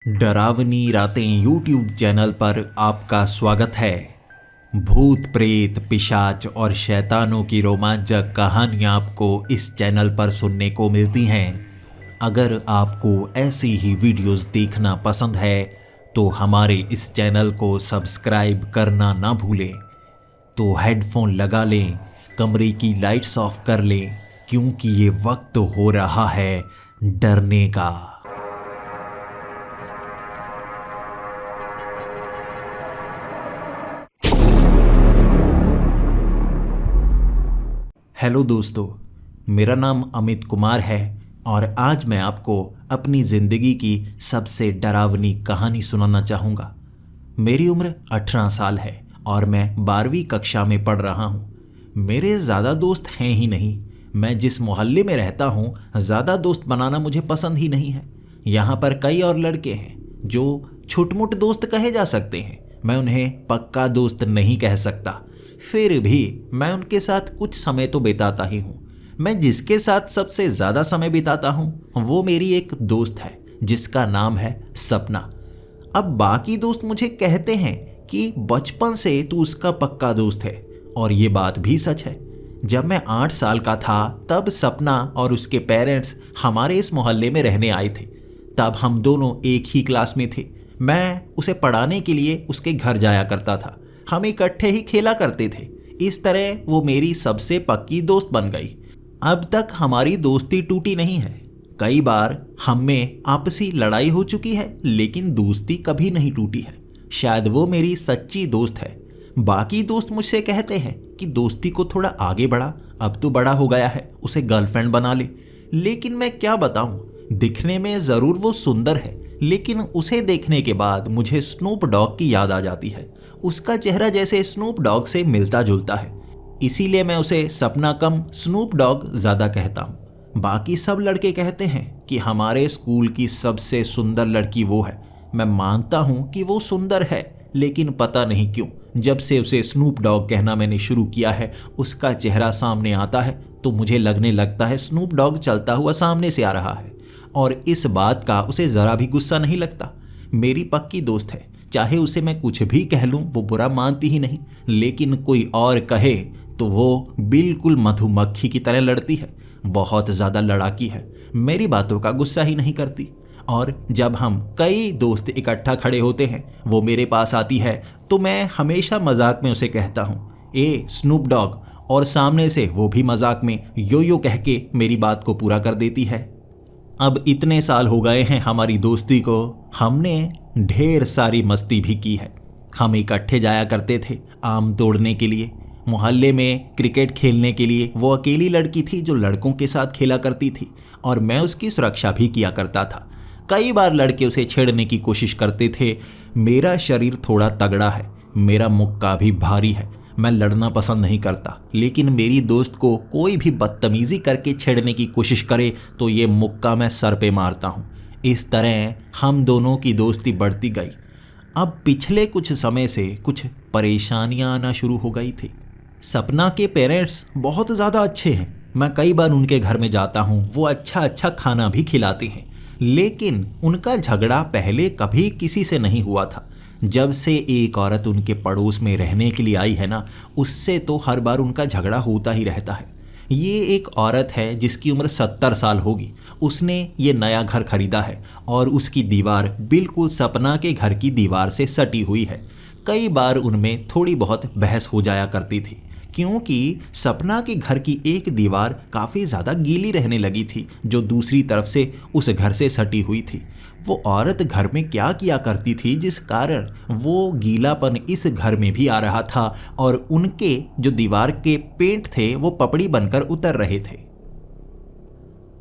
डरावनी रातें YouTube channel पर आपका स्वागत है। भूत प्रेत पिशाच और शैतानों की रोमांचक कहानियाँ आपको इस चैनल पर सुनने को मिलती हैं। अगर आपको ऐसी ही वीडियोस देखना पसंद है तो हमारे इस चैनल को सब्सक्राइब करना ना भूलें। तो हेडफोन लगा लें, कमरे की लाइट्स ऑफ कर लें, क्योंकि ये वक्त हो रहा है डरने का। हेलो दोस्तों, मेरा नाम अमित कुमार है और आज मैं आपको अपनी ज़िंदगी की सबसे डरावनी कहानी सुनाना चाहूँगा। मेरी उम्र 18 साल है और मैं 12वीं कक्षा में पढ़ रहा हूँ। मेरे ज़्यादा दोस्त हैं ही नहीं। मैं जिस मोहल्ले में रहता हूँ, ज़्यादा दोस्त बनाना मुझे पसंद ही नहीं है। यहाँ पर कई और लड़के हैं जो छुटमुट दोस्त कहे जा सकते हैं। मैं उन्हें पक्का दोस्त नहीं कह सकता, फिर भी मैं उनके साथ कुछ समय तो बिताता ही हूँ। मैं जिसके साथ सबसे ज़्यादा समय बिताता हूँ वो मेरी एक दोस्त है जिसका नाम है सपना। अब बाकी दोस्त मुझे कहते हैं कि बचपन से तू उसका पक्का दोस्त है, और ये बात भी सच है। जब मैं 8 साल का था तब सपना और उसके पेरेंट्स हमारे इस मोहल्ले में रहने आए थे। तब हम दोनों एक ही क्लास में थे। मैं उसे पढ़ाने के लिए उसके घर जाया करता था। हम इकट्ठे ही खेला करते थे। इस तरह वो मेरी सबसे पक्की दोस्त बन गई। अब तक हमारी दोस्ती टूटी नहीं है। कई बार हम में आपसी लड़ाई हो चुकी है, लेकिन दोस्ती कभी नहीं टूटी है। शायद वो मेरी सच्ची दोस्त है। बाकी दोस्त मुझसे कहते हैं कि दोस्ती को थोड़ा आगे बढ़ा, अब तो बड़ा हो गया है, उसे गर्लफ्रेंड बना ले। लेकिन मैं क्या बताऊं, दिखने में ज़रूर वो सुंदर है, लेकिन उसे देखने के बाद मुझे स्नूप डॉग की याद आ जाती है। उसका चेहरा जैसे स्नूप डॉग से मिलता जुलता है, इसीलिए मैं उसे सपना कम स्नूप डॉग ज़्यादा कहता हूँ। बाकी सब लड़के कहते हैं कि हमारे स्कूल की सबसे सुंदर लड़की वो है। मैं मानता हूँ कि वो सुंदर है, लेकिन पता नहीं क्यों जब से उसे स्नूप डॉग कहना मैंने शुरू किया है, उसका चेहरा सामने आता है तो मुझे लगने लगता है स्नूप डॉग चलता हुआ सामने से आ रहा है। और इस बात का उसे ज़रा भी गुस्सा नहीं लगता। मेरी पक्की दोस्त है, चाहे उसे मैं कुछ भी कह लूँ वो बुरा मानती ही नहीं, लेकिन कोई और कहे तो वो बिल्कुल मधुमक्खी की तरह लड़ती है। बहुत ज़्यादा लड़ाकी है, मेरी बातों का गुस्सा ही नहीं करती। और जब हम कई दोस्त इकट्ठा खड़े होते हैं, वो मेरे पास आती है तो मैं हमेशा मजाक में उसे कहता हूँ, ए स्नूप डॉग, और सामने से वो भी मजाक में यो यो कह के मेरी बात को पूरा कर देती है। अब इतने साल हो गए हैं हमारी दोस्ती को, हमने ढेर सारी मस्ती भी की है। हम इकट्ठे जाया करते थे आम तोड़ने के लिए, मोहल्ले में क्रिकेट खेलने के लिए। वो अकेली लड़की थी जो लड़कों के साथ खेला करती थी और मैं उसकी सुरक्षा भी किया करता था। कई बार लड़के उसे छेड़ने की कोशिश करते थे। मेरा शरीर थोड़ा तगड़ा है, मेरा मुक्का भी भारी है, मैं लड़ना पसंद नहीं करता, लेकिन मेरी दोस्त को कोई भी बदतमीज़ी करके छेड़ने की कोशिश करे तो ये मुक्का मैं सर पे मारता हूँ। इस तरह हम दोनों की दोस्ती बढ़ती गई। अब पिछले कुछ समय से कुछ परेशानियां आना शुरू हो गई थी। सपना के पेरेंट्स बहुत ज़्यादा अच्छे हैं। मैं कई बार उनके घर में जाता हूँ, वो अच्छा अच्छा खाना भी खिलाते हैं, लेकिन उनका झगड़ा पहले कभी किसी से नहीं हुआ था। जब से एक औरत उनके पड़ोस में रहने के लिए आई है ना, उससे तो हर बार उनका झगड़ा होता ही रहता है। ये एक औरत है जिसकी उम्र 70 साल होगी। उसने ये नया घर खरीदा है और उसकी दीवार बिल्कुल सपना के घर की दीवार से सटी हुई है। कई बार उनमें थोड़ी बहुत बहस हो जाया करती थी, क्योंकि सपना के घर की एक दीवार काफ़ी ज़्यादा गीली रहने लगी थी जो दूसरी तरफ से उस घर से सटी हुई थी। वो औरत घर में क्या किया करती थी जिस कारण वो गीलापन इस घर में भी आ रहा था और उनके जो दीवार के पेंट थे वो पपड़ी बनकर उतर रहे थे।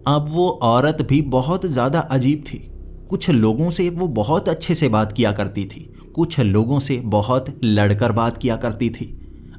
अब वो औरत भी बहुत ज़्यादा अजीब थी। कुछ लोगों से वो बहुत अच्छे से बात किया करती थी, कुछ लोगों से बहुत लड़कर बात किया करती थी।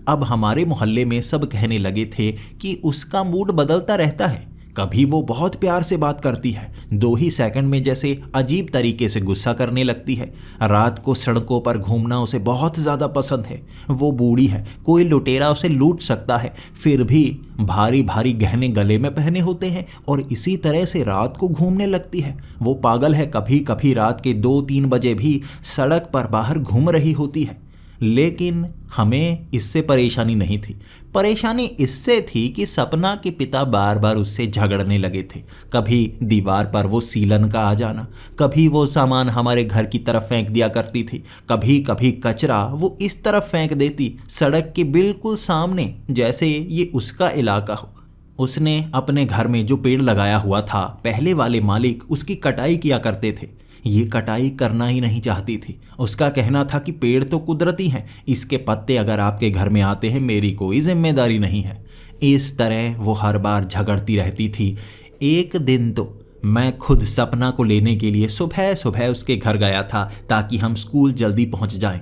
अब हमारे मोहल्ले में सब कहने लगे थे कि उसका मूड बदलता रहता है, कभी वो बहुत प्यार से बात करती है, 2 ही सेकंड में जैसे अजीब तरीके से गुस्सा करने लगती है। रात को सड़कों पर घूमना उसे बहुत ज़्यादा पसंद है। वो बूढ़ी है, कोई लुटेरा उसे लूट सकता है, फिर भी भारी भारी गहने गले में पहने होते हैं और इसी तरह से रात को घूमने लगती है। वो पागल है, कभी कभी रात के 2-3 बजे भी सड़क पर बाहर घूम रही होती है। लेकिन हमें इससे परेशानी नहीं थी। परेशानी इससे थी कि सपना के पिता बार बार उससे झगड़ने लगे थे। कभी दीवार पर वो सीलन का आ जाना, कभी वो सामान हमारे घर की तरफ फेंक दिया करती थी, कभी कभी कचरा वो इस तरफ फेंक देती सड़क के बिल्कुल सामने, जैसे ये उसका इलाका हो। उसने अपने घर में जो पेड़ लगाया हुआ था, पहले वाले मालिक उसकी कटाई किया करते थे। ये कटाई करना ही नहीं चाहती थी। उसका कहना था कि पेड़ तो कुदरती हैं, इसके पत्ते अगर आपके घर में आते हैं मेरी कोई जिम्मेदारी नहीं है। इस तरह वो हर बार झगड़ती रहती थी। एक दिन तो मैं खुद सपना को लेने के लिए सुबह सुबह उसके घर गया था ताकि हम स्कूल जल्दी पहुंच जाएं।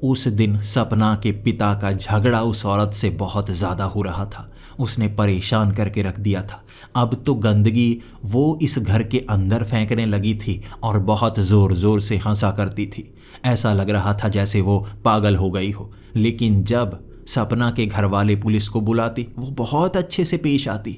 उस दिन सपना के पिता का झगड़ा उस औरत से बहुत ज़्यादा हो रहा था। उसने परेशान करके रख दिया था। अब तो गंदगी वो इस घर के अंदर फेंकने लगी थी और बहुत ज़ोर ज़ोर से हंसा करती थी। ऐसा लग रहा था जैसे वो पागल हो गई हो। लेकिन जब सपना के घर वाले पुलिस को बुलाती, वो बहुत अच्छे से पेश आती।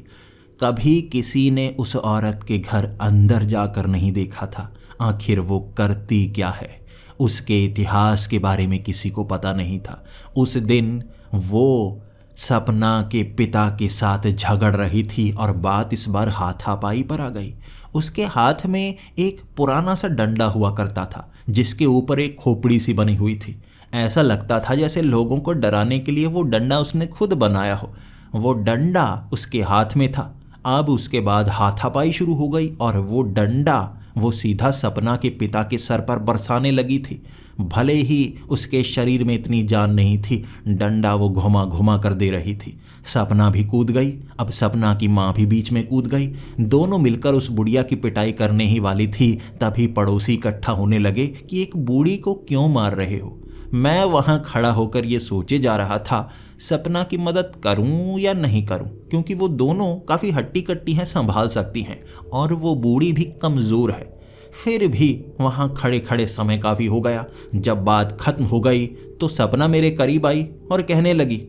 कभी किसी ने उस औरत के घर अंदर जाकर नहीं देखा था। आखिर वो करती क्या है, उसके इतिहास के बारे में किसी को पता नहीं था। उस दिन वो सपना के पिता के साथ झगड़ रही थी और बात इस बार हाथापाई पर आ गई। उसके हाथ में एक पुराना सा डंडा हुआ करता था जिसके ऊपर एक खोपड़ी सी बनी हुई थी। ऐसा लगता था जैसे लोगों को डराने के लिए वो डंडा उसने खुद बनाया हो। वो डंडा उसके हाथ में था। अब उसके बाद हाथापाई शुरू हो गई और वो डंडा वो सीधा सपना के पिता के सर पर बरसाने लगी थी। भले ही उसके शरीर में इतनी जान नहीं थी, डंडा वो घुमा घुमा कर दे रही थी। सपना भी कूद गई। अब सपना की माँ भी बीच में कूद गई। दोनों मिलकर उस बुढ़िया की पिटाई करने ही वाली थी। तभी पड़ोसी इकट्ठा होने लगे कि एक बूढ़ी को क्यों मार रहे हो। मैं वहाँ खड़ा होकर ये सोचे जा रहा था सपना की मदद करूं या नहीं करूं, क्योंकि वो दोनों काफ़ी हट्टी कट्टी हैं, संभाल सकती हैं और वो बूढ़ी भी कमज़ोर है। फिर भी वहाँ खड़े खड़े समय काफ़ी हो गया। जब बात खत्म हो गई तो सपना मेरे करीब आई और कहने लगी,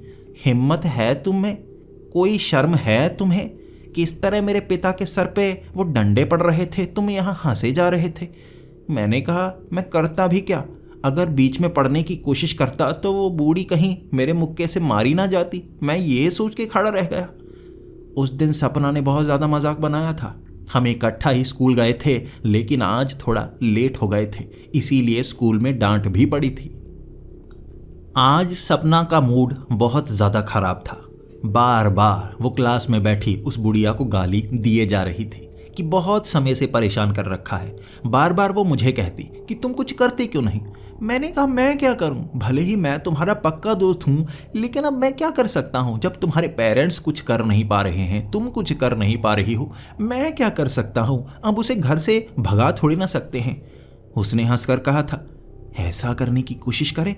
हिम्मत है तुम में, कोई शर्म है तुम्हें? किस तरह मेरे पिता के सर पे वो डंडे पड़ रहे थे, तुम यहाँ हंसे जा रहे थे। मैंने कहा, मैं करता भी क्या, अगर बीच में पड़ने की कोशिश करता तो वो बूढ़ी कहीं मेरे मुक्के से मारी ना जाती। मैं ये सोच के खड़ा रह गया। उस दिन सपना ने बहुत ज़्यादा मजाक बनाया था। हम इकट्ठा ही स्कूल गए थे, लेकिन आज थोड़ा लेट हो गए थे, इसीलिए स्कूल में डांट भी पड़ी थी। आज सपना का मूड बहुत ज़्यादा खराब था। बार बार वो क्लास में बैठी उस बुढ़िया को गाली दिए जा रही थी कि बहुत समय से परेशान कर रखा है। बार बार वो मुझे कहती कि तुम कुछ करते क्यों नहीं। मैंने कहा, मैं क्या करूं, भले ही मैं तुम्हारा पक्का दोस्त हूं, लेकिन अब मैं क्या कर सकता हूं। जब तुम्हारे पेरेंट्स कुछ कर नहीं पा रहे हैं, तुम कुछ कर नहीं पा रही हो, मैं क्या कर सकता हूं। अब उसे घर से भगा थोड़ी ना सकते हैं। उसने हंसकर कहा था, ऐसा करने की कोशिश करें,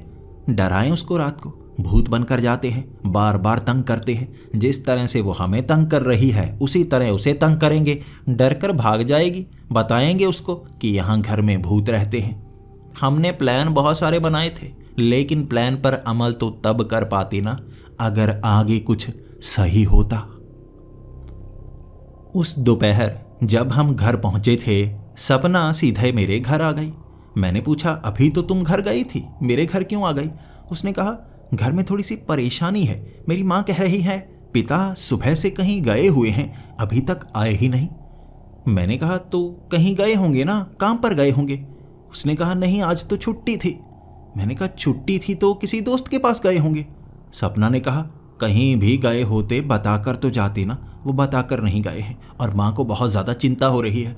डराएं उसको, रात को भूत बनकर जाते हैं, बार बार तंग करते हैं। जिस तरह से वो हमें तंग कर रही है उसी तरह उसे तंग करेंगे, डर कर भाग जाएगी। बताएंगे उसको कि यहाँ घर में भूत रहते हैं। हमने प्लान बहुत सारे बनाए थे, लेकिन प्लान पर अमल तो तब कर पाते ना अगर आगे कुछ सही होता। उस दोपहर जब हम घर पहुंचे थे, सपना सीधे मेरे घर आ गई। मैंने पूछा, अभी तो तुम घर गई थी, मेरे घर क्यों आ गई? उसने कहा, घर में थोड़ी सी परेशानी है। मेरी माँ कह रही है पिता सुबह से कहीं गए हुए हैं, अभी तक आए ही नहीं। मैंने कहा, तो कहीं गए होंगे ना, काम पर गए होंगे। उसने कहा, नहीं, आज तो छुट्टी थी। मैंने कहा, छुट्टी थी तो किसी दोस्त के पास गए होंगे। सपना ने कहा, कहीं भी गए होते बताकर तो जाते ना, वो बताकर नहीं गए हैं और माँ को बहुत ज़्यादा चिंता हो रही है।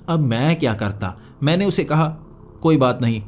अब मैं क्या करता। मैंने उसे कहा, कोई बात नहीं,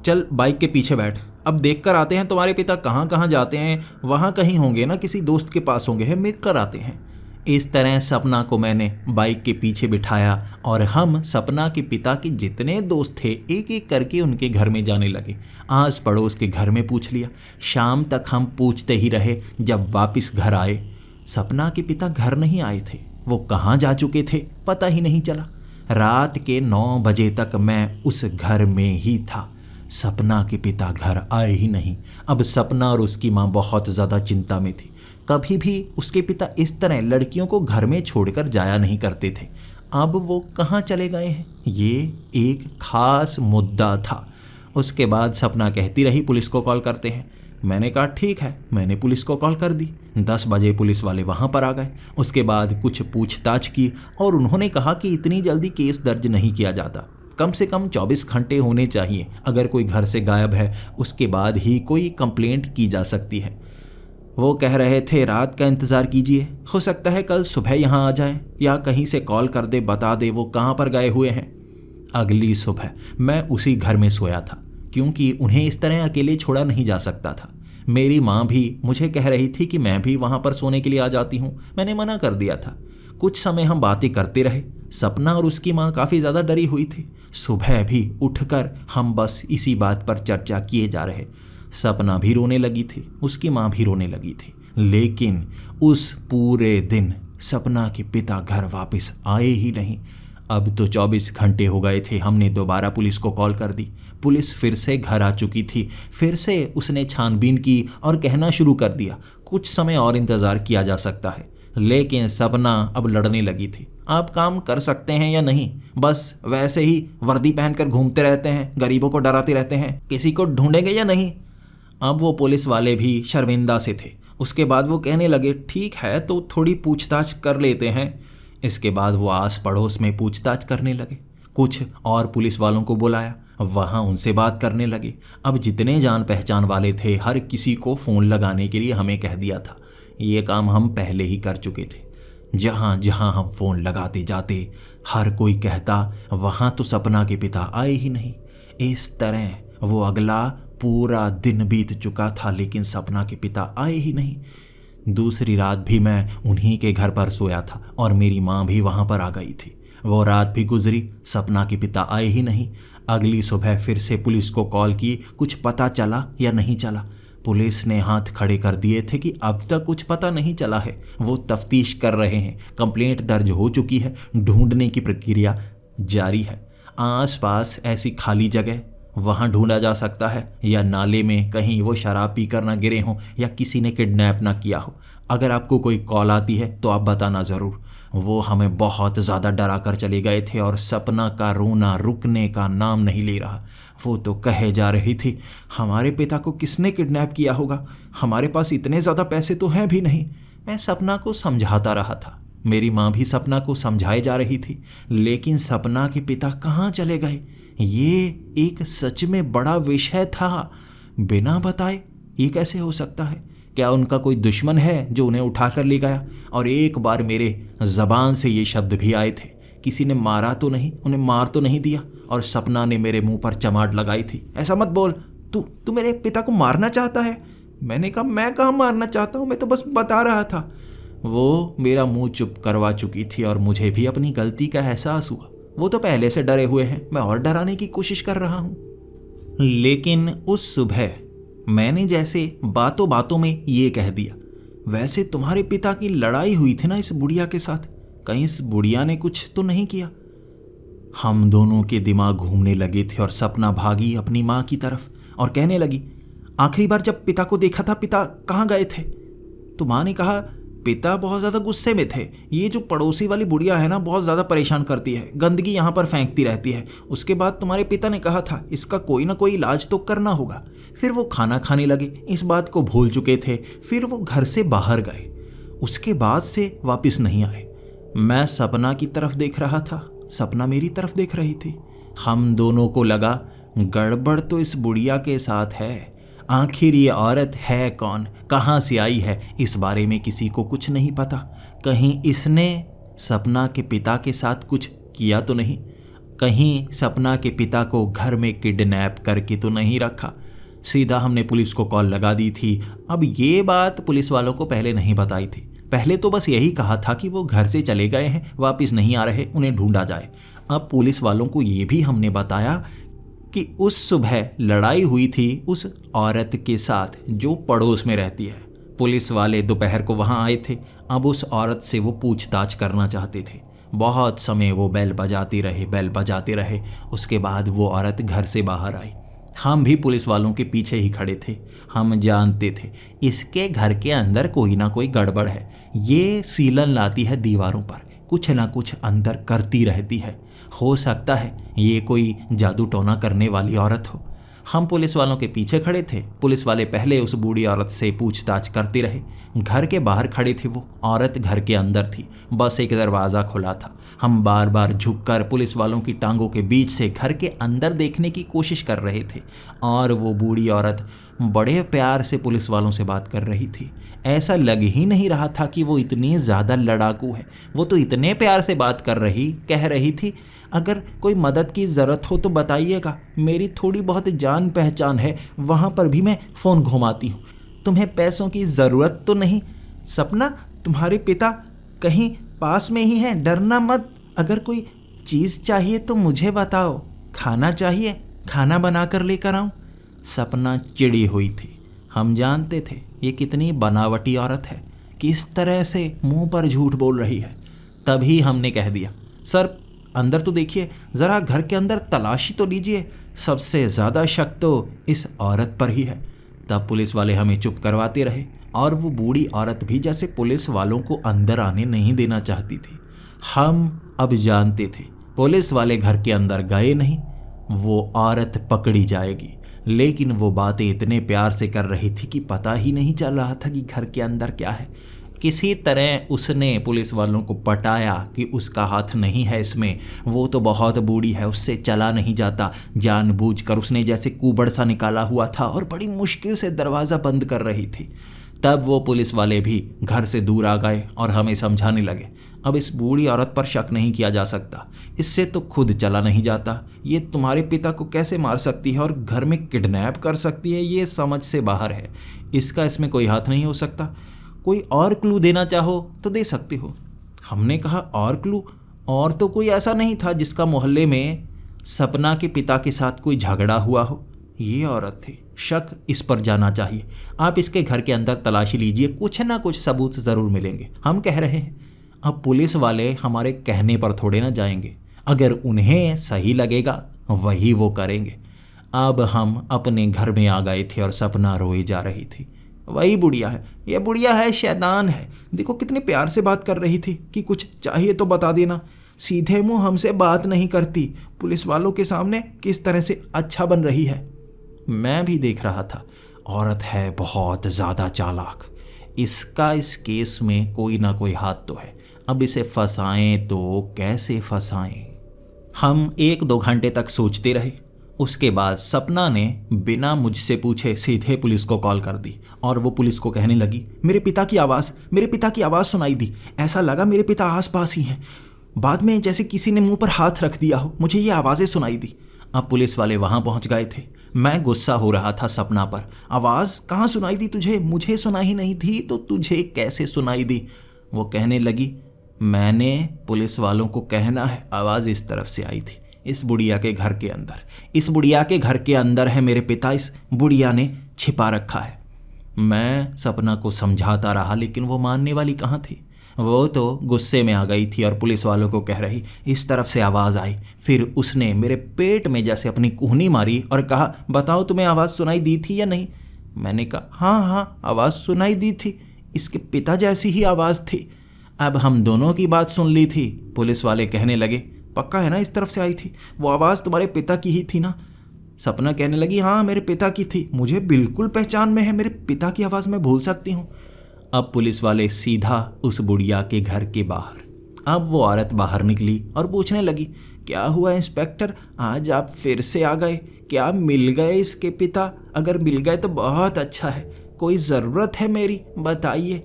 चल बाइक के पीछे बैठ, अब देख कर आते हैं तुम्हारे पिता कहाँ कहाँ जाते हैं, वहाँ कहीं होंगे ना, किसी दोस्त के पास होंगे, है, मिल कर आते हैं। इस तरह सपना को मैंने बाइक के पीछे बिठाया और हम सपना के पिता के जितने दोस्त थे एक एक करके उनके घर में जाने लगे। आस पड़ोस के घर में पूछ लिया। शाम तक हम पूछते ही रहे। जब वापस घर आए, सपना के पिता घर नहीं आए थे। वो कहाँ जा चुके थे पता ही नहीं चला। रात के 9 बजे तक मैं उस घर में ही था। सपना के पिता घर आए ही नहीं। अब सपना और उसकी माँ बहुत ज़्यादा चिंता में थी। कभी भी उसके पिता इस तरह लड़कियों को घर में छोड़कर जाया नहीं करते थे। अब वो कहाँ चले गए हैं, ये एक खास मुद्दा था। उसके बाद सपना कहती रही पुलिस को कॉल करते हैं। मैंने कहा ठीक है, मैंने पुलिस को कॉल कर दी। 10 बजे पुलिस वाले वहाँ पर आ गए। उसके बाद कुछ पूछताछ की और उन्होंने कहा कि इतनी जल्दी केस दर्ज नहीं किया जाता, कम से कम 24 घंटे होने चाहिए। अगर कोई घर से गायब है उसके बाद ही कोई कंप्लेंट की जा सकती है। वो कह रहे थे रात का इंतज़ार कीजिए, हो सकता है कल सुबह यहाँ आ जाए या कहीं से कॉल कर दे, बता दे वो कहाँ पर गए हुए हैं। अगली सुबह मैं उसी घर में सोया था, क्योंकि उन्हें इस तरह अकेले छोड़ा नहीं जा सकता था। मेरी माँ भी मुझे कह रही थी कि मैं भी वहाँ पर सोने के लिए आ जाती हूँ। मैंने मना कर दिया था। कुछ समय हम बातें करते रहे। सपना और उसकी माँ काफ़ी ज़्यादा डरी हुई थी। सुबह भी उठकर हम बस इसी बात पर चर्चा किए जा रहे। सपना भी रोने लगी थी, उसकी माँ भी रोने लगी थी। लेकिन उस पूरे दिन सपना के पिता घर वापस आए ही नहीं। अब तो 24 घंटे हो गए थे। हमने दोबारा पुलिस को कॉल कर दी। पुलिस फिर से घर आ चुकी थी। फिर से उसने छानबीन की और कहना शुरू कर दिया कुछ समय और इंतज़ार किया जा सकता है। लेकिन सपना अब लड़ने लगी थी। आप काम कर सकते हैं या नहीं, बस वैसे ही वर्दी पहनकर घूमते रहते हैं, गरीबों को डराते रहते हैं, किसी को ढूंढेंगे या नहीं। अब वो पुलिस वाले भी शर्मिंदा से थे। उसके बाद वो कहने लगे ठीक है तो थोड़ी पूछताछ कर लेते हैं। इसके बाद वो आस पड़ोस में पूछताछ करने लगे। कुछ और पुलिस वालों को बुलाया, वहाँ उनसे बात करने लगे। अब जितने जान पहचान वाले थे हर किसी को फ़ोन लगाने के लिए हमें कह दिया था। ये काम हम पहले ही कर चुके थे। जहाँ जहाँ हम फ़ोन लगाते जाते हर कोई कहता वहाँ तो सपना के पिता आए ही नहीं। इस तरह वो अगला पूरा दिन बीत चुका था, लेकिन सपना के पिता आए ही नहीं। दूसरी रात भी मैं उन्हीं के घर पर सोया था और मेरी माँ भी वहाँ पर आ गई थी। वो रात भी गुजरी, सपना के पिता आए ही नहीं। अगली सुबह फिर से पुलिस को कॉल की, कुछ पता चला या नहीं चला। पुलिस ने हाथ खड़े कर दिए थे कि अब तक कुछ पता नहीं चला है, वो तफ्तीश कर रहे हैं, कंप्लेंट दर्ज हो चुकी है, ढूंढने की प्रक्रिया जारी है। आसपास ऐसी खाली जगह वहाँ ढूंढा जा सकता है, या नाले में कहीं वो शराब पीकर ना गिरे हों या किसी ने किडनैप ना किया हो। अगर आपको कोई कॉल आती है तो आप बताना ज़रूर। वो हमें बहुत ज़्यादा डरा कर चले गए थे और सपना का रोना रुकने का नाम नहीं ले रहा। वो तो कहे जा रही थी हमारे पिता को किसने किडनैप किया होगा, हमारे पास इतने ज़्यादा पैसे तो हैं भी नहीं। मैं सपना को समझाता रहा था, मेरी माँ भी सपना को समझाए जा रही थी, लेकिन सपना के पिता कहाँ चले गए ये एक सच में बड़ा विषय था। बिना बताए ये कैसे हो सकता है? क्या उनका कोई दुश्मन है जो उन्हें उठा कर ले गया? और एक बार मेरे ज़बान से ये शब्द भी आए थे, किसी ने मारा तो नहीं, उन्हें मार तो नहीं दिया? और सपना ने मेरे मुंह पर चमाट लगाई थी, ऐसा मत बोल, तू मेरे पिता को मारना चाहता है। मैंने कहा मैं कहाँ मारना चाहता हूँ, मैं तो बस बता रहा था। वो मेरा मुंह चुप करवा चुकी थी और मुझे भी अपनी गलती का एहसास हुआ। वो तो पहले से डरे हुए हैं, मैं और डराने की कोशिश कर रहा हूँ। लेकिन उस सुबह मैंने जैसे बातों बातों में ये कह दिया, वैसे तुम्हारे पिता की लड़ाई हुई थी ना इस बुढ़िया के साथ, कहीं इस बुढ़िया ने कुछ तो नहीं किया? हम दोनों के दिमाग घूमने लगे थे और सपना भागी अपनी माँ की तरफ और कहने लगी आखिरी बार जब पिता को देखा था पिता कहाँ गए थे? तो माँ ने कहा पिता बहुत ज़्यादा गुस्से में थे, ये जो पड़ोसी वाली बुढ़िया है ना बहुत ज़्यादा परेशान करती है, गंदगी यहाँ पर फेंकती रहती है। उसके बाद तुम्हारे पिता ने कहा था इसका कोई ना कोई इलाज तो करना होगा। फिर वो खाना खाने लगे, इस बात को भूल चुके थे। फिर वो घर से बाहर गए, उसके बाद से वापस नहीं आए। मैं सपना की तरफ देख रहा था, सपना मेरी तरफ देख रही थी। हम दोनों को लगा गड़बड़ तो इस बुढ़िया के साथ है। आखिर ये औरत है कौन, कहाँ से आई है, इस बारे में किसी को कुछ नहीं पता। कहीं इसने सपना के पिता के साथ कुछ किया तो नहीं, कहीं सपना के पिता को घर में किडनैप करके तो नहीं रखा। सीधा हमने पुलिस को कॉल लगा दी थी। अब ये बात पुलिस वालों को पहले नहीं बताई थी। पहले तो बस यही कहा था कि वो घर से चले गए हैं, वापस नहीं आ रहे, उन्हें ढूंढा जाए। अब पुलिस वालों को ये भी हमने बताया कि उस सुबह लड़ाई हुई थी उस औरत के साथ जो पड़ोस में रहती है। पुलिस वाले दोपहर को वहाँ आए थे अब उस औरत से वो पूछताछ करना चाहते थे। बहुत समय वो बेल बजाते रहे। उसके बाद वो औरत घर से बाहर आई। हम भी पुलिस वालों के पीछे ही खड़े थे। हम जानते थे इसके घर के अंदर कोई ना कोई गड़बड़ है। ये सीलन लाती है दीवारों पर, कुछ ना कुछ अंदर करती रहती है। हो सकता है ये कोई जादू टोना करने वाली औरत हो। हम पुलिस वालों के पीछे खड़े थे। पुलिस वाले पहले उस बूढ़ी औरत से पूछताछ करते रहे। घर के बाहर खड़े थे वो, औरत घर के अंदर थी। बस एक दरवाज़ा खुला था। हम बार बार झुककर पुलिस वालों की टांगों के बीच से घर के अंदर देखने की कोशिश कर रहे थे और वो बूढ़ी औरत बड़े प्यार से पुलिस वालों से बात कर रही थी। ऐसा लग ही नहीं रहा था कि वो इतनी ज़्यादा लड़ाकू है। वो तो इतने प्यार से बात कह रही थी, अगर कोई मदद की ज़रूरत हो तो बताइएगा, मेरी थोड़ी बहुत जान पहचान है, वहाँ पर भी मैं फ़ोन घुमाती हूँ। तुम्हें पैसों की ज़रूरत तो नहीं? सपना, तुम्हारे पिता कहीं पास में ही हैं, डरना मत। अगर कोई चीज़ चाहिए तो मुझे बताओ। खाना चाहिए, खाना बना कर लेकर आऊँ? सपना चिड़ी हुई थी। हम जानते थे ये कितनी बनावटी औरत है, किस तरह से मुंह पर झूठ बोल रही है। तभी हमने कह दिया, सर अंदर तो देखिए, ज़रा घर के अंदर तलाशी तो लीजिए, सबसे ज़्यादा शक तो इस औरत पर ही है। तब पुलिस वाले हमें चुप करवाते रहे और वो बूढ़ी औरत भी जैसे पुलिस वालों को अंदर आने नहीं देना चाहती थी। हम अब जानते थे पुलिस वाले घर के अंदर गए नहीं, वो औरत पकड़ी जाएगी। लेकिन वो बातें इतने प्यार से कर रही थी कि पता ही नहीं चल रहा था कि घर के अंदर क्या है। किसी तरह उसने पुलिस वालों को पटाया कि उसका हाथ नहीं है इसमें, वो तो बहुत बूढ़ी है, उससे चला नहीं जाता। जानबूझकर उसने जैसे कुबड़ सा निकाला हुआ था और बड़ी मुश्किल से दरवाज़ा बंद कर रही थी। तब वो पुलिस वाले भी घर से दूर आ गए और हमें समझाने लगे, अब इस बूढ़ी औरत पर शक नहीं किया जा सकता, इससे तो खुद चला नहीं जाता। ये तुम्हारे पिता को कैसे मार सकती है और घर में किडनैप कर सकती है, ये समझ से बाहर है। इसका इसमें कोई हाथ नहीं हो सकता। कोई और क्लू देना चाहो तो दे सकते हो। हमने कहा, और क्लू? और तो कोई ऐसा नहीं था जिसका मोहल्ले में सपना के पिता के साथ कोई झगड़ा हुआ हो। ये औरत थी, शक इस पर जाना चाहिए। आप इसके घर के अंदर तलाशी लीजिए, कुछ ना कुछ सबूत ज़रूर मिलेंगे। हम कह रहे हैं, अब पुलिस वाले हमारे कहने पर थोड़े ना जाएंगे, अगर उन्हें सही लगेगा वही वो करेंगे। अब हम अपने घर में आ गए थे और सपना रोई जा रही थी। वही बुढ़िया है, ये बुढ़िया है, शैतान है। देखो कितने प्यार से बात कर रही थी कि कुछ चाहिए तो बता देना, सीधे मुंह हमसे बात नहीं करती। पुलिस वालों के सामने किस तरह से अच्छा बन रही है। मैं भी देख रहा था, औरत है बहुत ज़्यादा चालाक। इसका इस केस में कोई ना कोई हाथ तो है। अब इसे फंसाएं तो कैसे फंसाएं? हम 1-2 घंटे तक सोचते रहे। उसके बाद सपना ने बिना मुझसे पूछे सीधे पुलिस को कॉल कर दी और वो पुलिस को कहने लगी, मेरे पिता की आवाज़ सुनाई दी। ऐसा लगा मेरे पिता आसपास ही हैं। बाद में जैसे किसी ने मुंह पर हाथ रख दिया हो, मुझे ये आवाज़ें सुनाई दी। अब पुलिस वाले वहाँ पहुँच गए थे। मैं गुस्सा हो रहा था सपना पर। आवाज़ कहाँ सुनाई दी तुझे? मुझे सुनाई नहीं थी तो तुझे कैसे सुनाई दी? वो कहने लगी, मैंने पुलिस वालों को कहना है, आवाज़ इस तरफ से आई थी, इस बुढ़िया के घर के अंदर। इस बुढ़िया के घर के अंदर है मेरे पिता, इस बुढ़िया ने छिपा रखा है। मैं सपना को समझाता रहा लेकिन वो मानने वाली कहाँ थी। वो तो गुस्से में आ गई थी और पुलिस वालों को कह रही, इस तरफ से आवाज़ आई। फिर उसने मेरे पेट में जैसे अपनी कूहनी मारी और कहा, बताओ तुम्हें आवाज़ सुनाई दी थी या नहीं? मैंने कहा, हाँ आवाज़ सुनाई दी थी, इसके पिता जैसी ही आवाज़ थी। अब हम दोनों की बात सुन ली थी। पुलिस वाले कहने लगे, पक्का है ना इस तरफ से आई थी? वो आवाज़ तुम्हारे पिता की ही थी ना? सपना कहने लगी, हाँ मेरे पिता की थी, मुझे बिल्कुल पहचान में है, मेरे पिता की आवाज़ मैं भूल सकती हूँ। अब पुलिस वाले सीधा उस बुढ़िया के घर के बाहर। अब वो औरत बाहर निकली और पूछने लगी, क्या हुआ इंस्पेक्टर, आज आप फिर से आ गए? क्या मिल गए इसके पिता? अगर मिल गए तो बहुत अच्छा है, कोई ज़रूरत है मेरी, बताइए।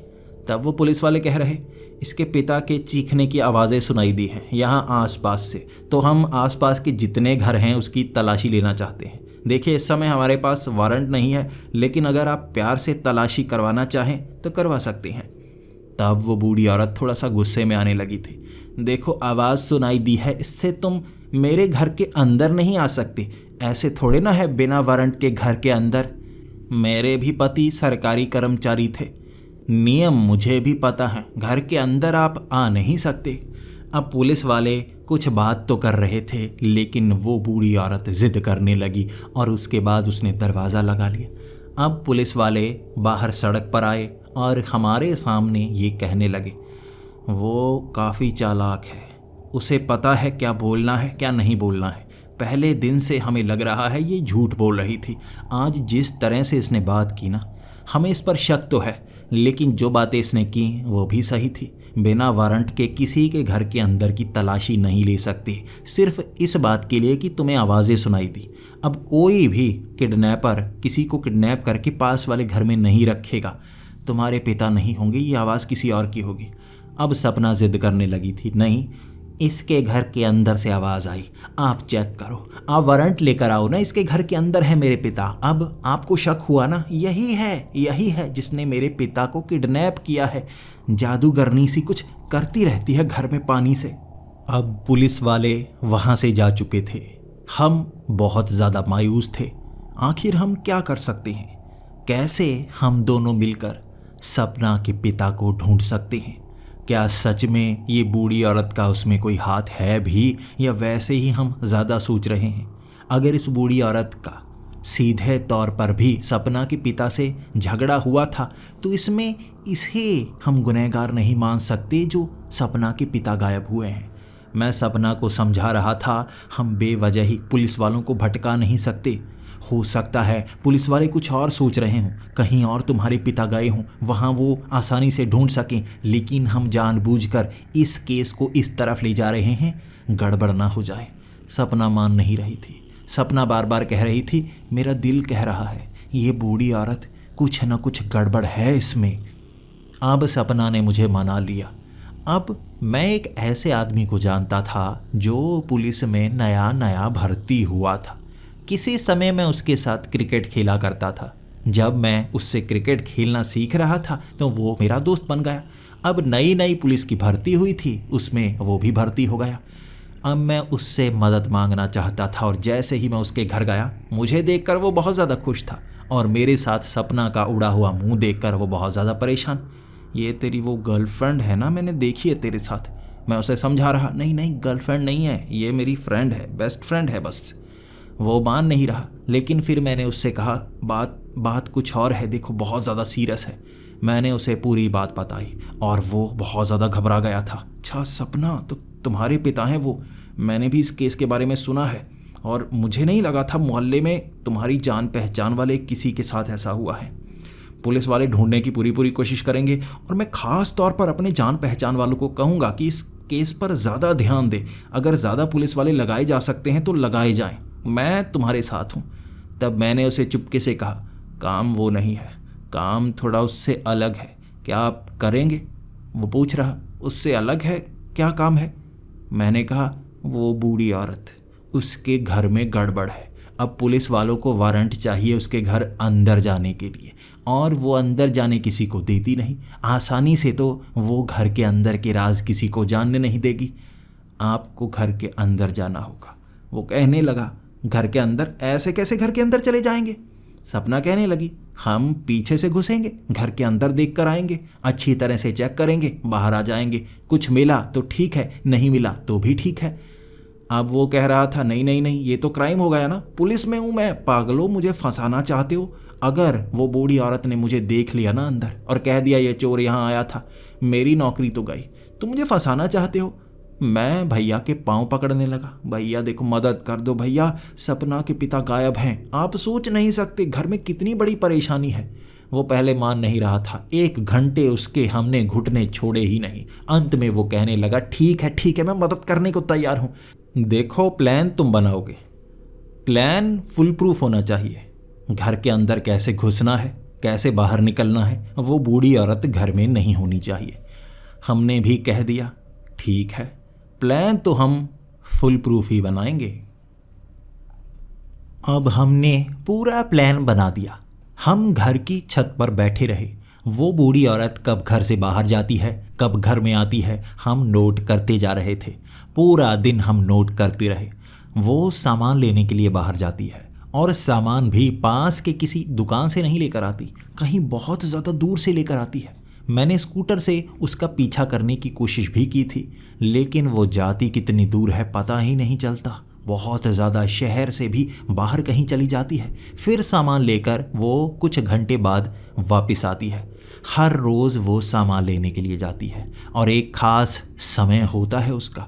तब वो पुलिस वाले कह रहे, इसके पिता के चीखने की आवाज़ें सुनाई दी हैं यहाँ आसपास से, तो हम आसपास के जितने घर हैं उसकी तलाशी लेना चाहते हैं। देखिए इस समय हमारे पास वारंट नहीं है, लेकिन अगर आप प्यार से तलाशी करवाना चाहें तो करवा सकते हैं। तब वो बूढ़ी औरत थोड़ा सा गुस्से में आने लगी थी। देखो आवाज़ सुनाई दी है, इससे तुम मेरे घर के अंदर नहीं आ सकते। ऐसे थोड़े ना है बिना वारंट के घर के अंदर। मेरे भी पति सरकारी कर्मचारी थे, नियम मुझे भी पता है, घर के अंदर आप आ नहीं सकते। अब पुलिस वाले कुछ बात तो कर रहे थे, लेकिन वो बूढ़ी औरत जिद करने लगी और उसके बाद उसने दरवाज़ा लगा लिया। अब पुलिस वाले बाहर सड़क पर आए और हमारे सामने ये कहने लगे, वो काफ़ी चालाक है, उसे पता है क्या बोलना है क्या नहीं बोलना है। पहले दिन से हमें लग रहा है ये झूठ बोल रही थी। आज जिस तरह से इसने बात की ना, हमें इस पर शक तो है, लेकिन जो बातें इसने की वो भी सही थी। बिना वारंट के किसी के घर के अंदर की तलाशी नहीं ले सकती, सिर्फ इस बात के लिए कि तुम्हें आवाज़ें सुनाई दी। अब कोई भी किडनैपर किसी को किडनैप करके पास वाले घर में नहीं रखेगा। तुम्हारे पिता नहीं होंगे, ये आवाज़ किसी और की होगी। अब सपना जिद करने लगी थी, नहीं, इसके घर के अंदर से आवाज़ आई, आप चेक करो, आप वारंट लेकर आओ ना, इसके घर के अंदर है मेरे पिता। अब आपको शक हुआ ना, यही है जिसने मेरे पिता को किडनैप किया है। जादूगरनी सी कुछ करती रहती है घर में पानी से। अब पुलिस वाले वहाँ से जा चुके थे। हम बहुत ज़्यादा मायूस थे। आखिर हम क्या कर सकते हैं? कैसे हम दोनों मिलकर सपना के पिता को ढूंढ सकते हैं? क्या सच में ये बूढ़ी औरत का उसमें कोई हाथ है भी, या वैसे ही हम ज़्यादा सोच रहे हैं? अगर इस बूढ़ी औरत का सीधे तौर पर भी सपना के पिता से झगड़ा हुआ था, तो इसमें इसे हम गुनहगार नहीं मान सकते जो सपना के पिता गायब हुए हैं। मैं सपना को समझा रहा था, हम बेवजह ही पुलिस वालों को भटका नहीं सकते। हो सकता है पुलिस वाले कुछ और सोच रहे हों, कहीं और तुम्हारे पिता गए हों, वहाँ वो आसानी से ढूंढ सकें, लेकिन हम जानबूझकर इस केस को इस तरफ ले जा रहे हैं, गड़बड़ ना हो जाए। सपना मान नहीं रही थी। सपना बार बार कह रही थी, मेरा दिल कह रहा है ये बूढ़ी औरत, कुछ न कुछ गड़बड़ है इसमें। अब सपना ने मुझे मना लिया। अब मैं एक ऐसे आदमी को जानता था जो पुलिस में नया नया भर्ती हुआ था। किसी समय मैं उसके साथ क्रिकेट खेला करता था। जब मैं उससे क्रिकेट खेलना सीख रहा था तो वो मेरा दोस्त बन गया। अब नई नई पुलिस की भर्ती हुई थी, उसमें वो भी भर्ती हो गया। अब मैं उससे मदद मांगना चाहता था और जैसे ही मैं उसके घर गया, मुझे देखकर वो बहुत ज़्यादा खुश था और मेरे साथ सपना का उड़ा हुआ मुंह देखकर वो बहुत ज़्यादा परेशान। ये तेरी वो गर्लफ्रेंड है ना, मैंने देखी है तेरे साथ। मैं उसे समझा रहा, नहीं गर्लफ्रेंड नहीं है, ये मेरी फ्रेंड है, बेस्ट फ्रेंड है बस। वो मान नहीं रहा, लेकिन फिर मैंने उससे कहा, बात कुछ और है, देखो बहुत ज़्यादा सीरियस है। मैंने उसे पूरी बात बताई और वो बहुत ज़्यादा घबरा गया था। अच्छा सपना, तो तुम्हारे पिता हैं वो? मैंने भी इस केस के बारे में सुना है और मुझे नहीं लगा था मोहल्ले में तुम्हारी जान पहचान वाले किसी के साथ ऐसा हुआ है। पुलिस वाले ढूंढने की पूरी कोशिश करेंगे और मैं ख़ास तौर पर अपने जान पहचान वालों को कहूँगा कि इस केस पर ज़्यादा ध्यान दे। अगर ज़्यादा पुलिस वाले लगाए जा सकते हैं तो लगाए जाएं, मैं तुम्हारे साथ हूँ। तब मैंने उसे चुपके से कहा, काम वो नहीं है, काम थोड़ा उससे अलग है, क्या आप करेंगे? वो पूछ रहा, उससे अलग है, क्या काम है? मैंने कहा, वो बूढ़ी औरत, उसके घर में गड़बड़ है। अब पुलिस वालों को वारंट चाहिए उसके घर अंदर जाने के लिए, और वो अंदर जाने किसी को देती नहीं। आसानी से तो वो घर के अंदर के राज किसी को जानने नहीं देगी। आपको घर के अंदर जाना होगा। वो कहने लगा, घर के अंदर? ऐसे कैसे घर के अंदर चले जाएंगे? सपना कहने लगी, हम पीछे से घुसेंगे, घर के अंदर देख कर आएंगे, अच्छी तरह से चेक करेंगे, बाहर आ जाएंगे। कुछ मिला तो ठीक है, नहीं मिला तो भी ठीक है। अब वो कह रहा था, नहीं, ये तो क्राइम हो गया ना, पुलिस में हूँ मैं, पागलों, मुझे फंसाना चाहते हो? अगर वो बूढ़ी औरत ने मुझे देख लिया ना अंदर और कह दिया ये चोर यहाँ आया था, मेरी नौकरी तो गई। तुम मुझे फंसाना चाहते हो? मैं भैया के पांव पकड़ने लगा, भैया देखो मदद कर दो भैया, सपना के पिता गायब हैं, आप सोच नहीं सकते घर में कितनी बड़ी परेशानी है। वो पहले मान नहीं रहा था, 1 घंटे उसके हमने घुटने छोड़े ही नहीं। अंत में वो कहने लगा, ठीक है, मैं मदद करने को तैयार हूँ। देखो प्लान तुम बनाओगे, प्लान फुल प्रूफ होना चाहिए। घर के अंदर कैसे घुसना है, कैसे बाहर निकलना है, वो बूढ़ी औरत घर में नहीं होनी चाहिए। हमने भी कह दिया, ठीक है, प्लान तो हम फुल प्रूफ ही बनाएंगे। अब हमने पूरा प्लान बना दिया। हम घर की छत पर बैठे रहे। वो बूढ़ी औरत कब घर से बाहर जाती है, कब घर में आती है, हम नोट करते जा रहे थे। पूरा दिन हम नोट करते रहे। वो सामान लेने के लिए बाहर जाती है और सामान भी पास के किसी दुकान से नहीं लेकर आती, कहीं बहुत ज़्यादा दूर से लेकर आती है। मैंने स्कूटर से उसका पीछा करने की कोशिश भी की थी, लेकिन वो जाती कितनी दूर है पता ही नहीं चलता। बहुत ज़्यादा शहर से भी बाहर कहीं चली जाती है, फिर सामान लेकर वो कुछ घंटे बाद वापस आती है। हर रोज़ वो सामान लेने के लिए जाती है और एक ख़ास समय होता है उसका।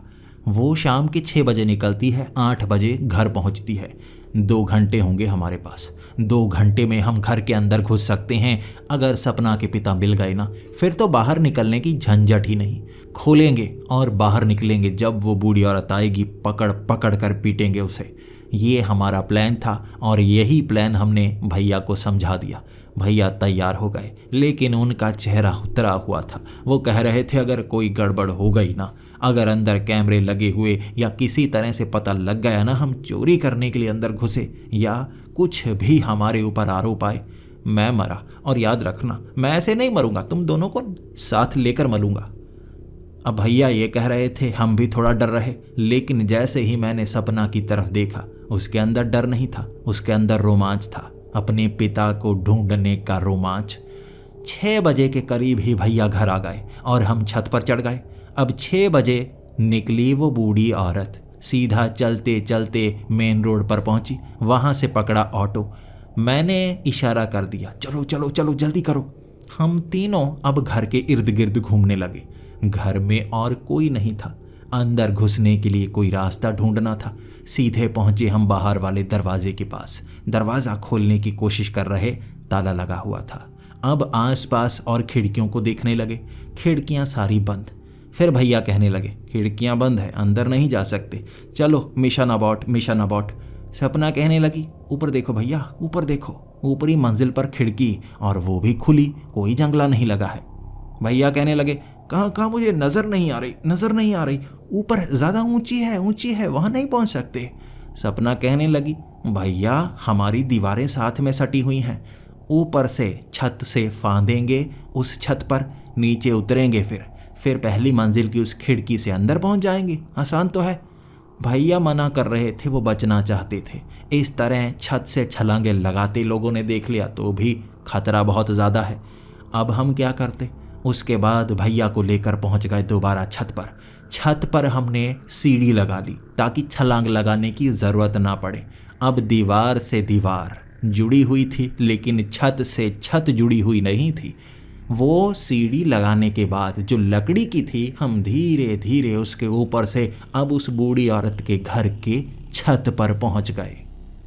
वो शाम के 6 बजे निकलती है, 8 बजे घर पहुंचती है। 2 घंटे होंगे हमारे पास। 2 घंटे में हम घर के अंदर घुस सकते हैं। अगर सपना के पिता मिल गए ना, फिर तो बाहर निकलने की झंझट ही नहीं। खोलेंगे और बाहर निकलेंगे। जब वो बूढ़ी औरत आएगी पकड़ पकड़ कर पीटेंगे उसे। ये हमारा प्लान था और यही प्लान हमने भैया को समझा दिया। भैया तैयार हो गए, लेकिन उनका चेहरा उतरा हुआ था। वो कह रहे थे अगर कोई गड़बड़ हो गई ना, अगर अंदर कैमरे लगे हुए या किसी तरह से पता लग गया ना हम चोरी करने के लिए अंदर घुसे या कुछ भी हमारे ऊपर आरोप आए, मैं मरा। और याद रखना, मैं ऐसे नहीं मरूंगा, तुम दोनों को साथ लेकर मरूंगा। अब भैया ये कह रहे थे, हम भी थोड़ा डर रहे, लेकिन जैसे ही मैंने सपना की तरफ देखा, उसके अंदर डर नहीं था, उसके अंदर रोमांच था, अपने पिता को ढूंढने का रोमांच। 6 बजे के करीब ही भैया घर आ गए और हम छत पर चढ़ गए। अब 6 बजे निकली वो बूढ़ी औरत, सीधा चलते चलते मेन रोड पर पहुंची। वहां से पकड़ा ऑटो। मैंने इशारा कर दिया, चलो चलो चलो जल्दी करो। हम तीनों अब घर के इर्द गिर्द घूमने लगे। घर में और कोई नहीं था, अंदर घुसने के लिए कोई रास्ता ढूंढना था। सीधे पहुंचे हम बाहर वाले दरवाजे के पास। दरवाज़ा खोलने की कोशिश कर रहे, ताला लगा हुआ था। अब आसपास और खिड़कियों को देखने लगे, खिड़कियां सारी बंद। फिर भैया कहने लगे, खिड़कियां बंद है, अंदर नहीं जा सकते, चलो मिशन अबॉट मिशन अबॉट। सपना कहने लगी, ऊपर देखो भैया, ऊपर देखो। ऊपरी मंजिल पर खिड़की, और वो भी खुली, कोई जंगला नहीं लगा है। भैया कहने लगे, कहाँ कहाँ, मुझे नज़र नहीं आ रही, नज़र नहीं आ रही, ऊपर ज़्यादा ऊंची है, वहाँ नहीं पहुँच सकते। सपना कहने लगी, भैया हमारी दीवारें साथ में सटी हुई हैं, ऊपर से छत से फांदेंगे उस छत पर, नीचे उतरेंगे, फिर पहली मंजिल की उस खिड़की से अंदर पहुंच जाएंगे, आसान तो है। भैया मना कर रहे थे, वो बचना चाहते थे। इस तरह छत से छलांगे लगाते लोगों ने देख लिया तो भी खतरा बहुत ज़्यादा है। अब हम क्या करते। उसके बाद भैया को लेकर पहुंच गए दोबारा छत पर। छत पर हमने सीढ़ी लगा ली ताकि छलांग लगाने की ज़रूरत ना पड़े। अब दीवार से दीवार जुड़ी हुई थी, लेकिन छत से छत जुड़ी हुई नहीं थी। वो सीढ़ी लगाने के बाद जो लकड़ी की थी, हम धीरे धीरे उसके ऊपर से अब उस बूढ़ी औरत के घर के छत पर पहुंच गए।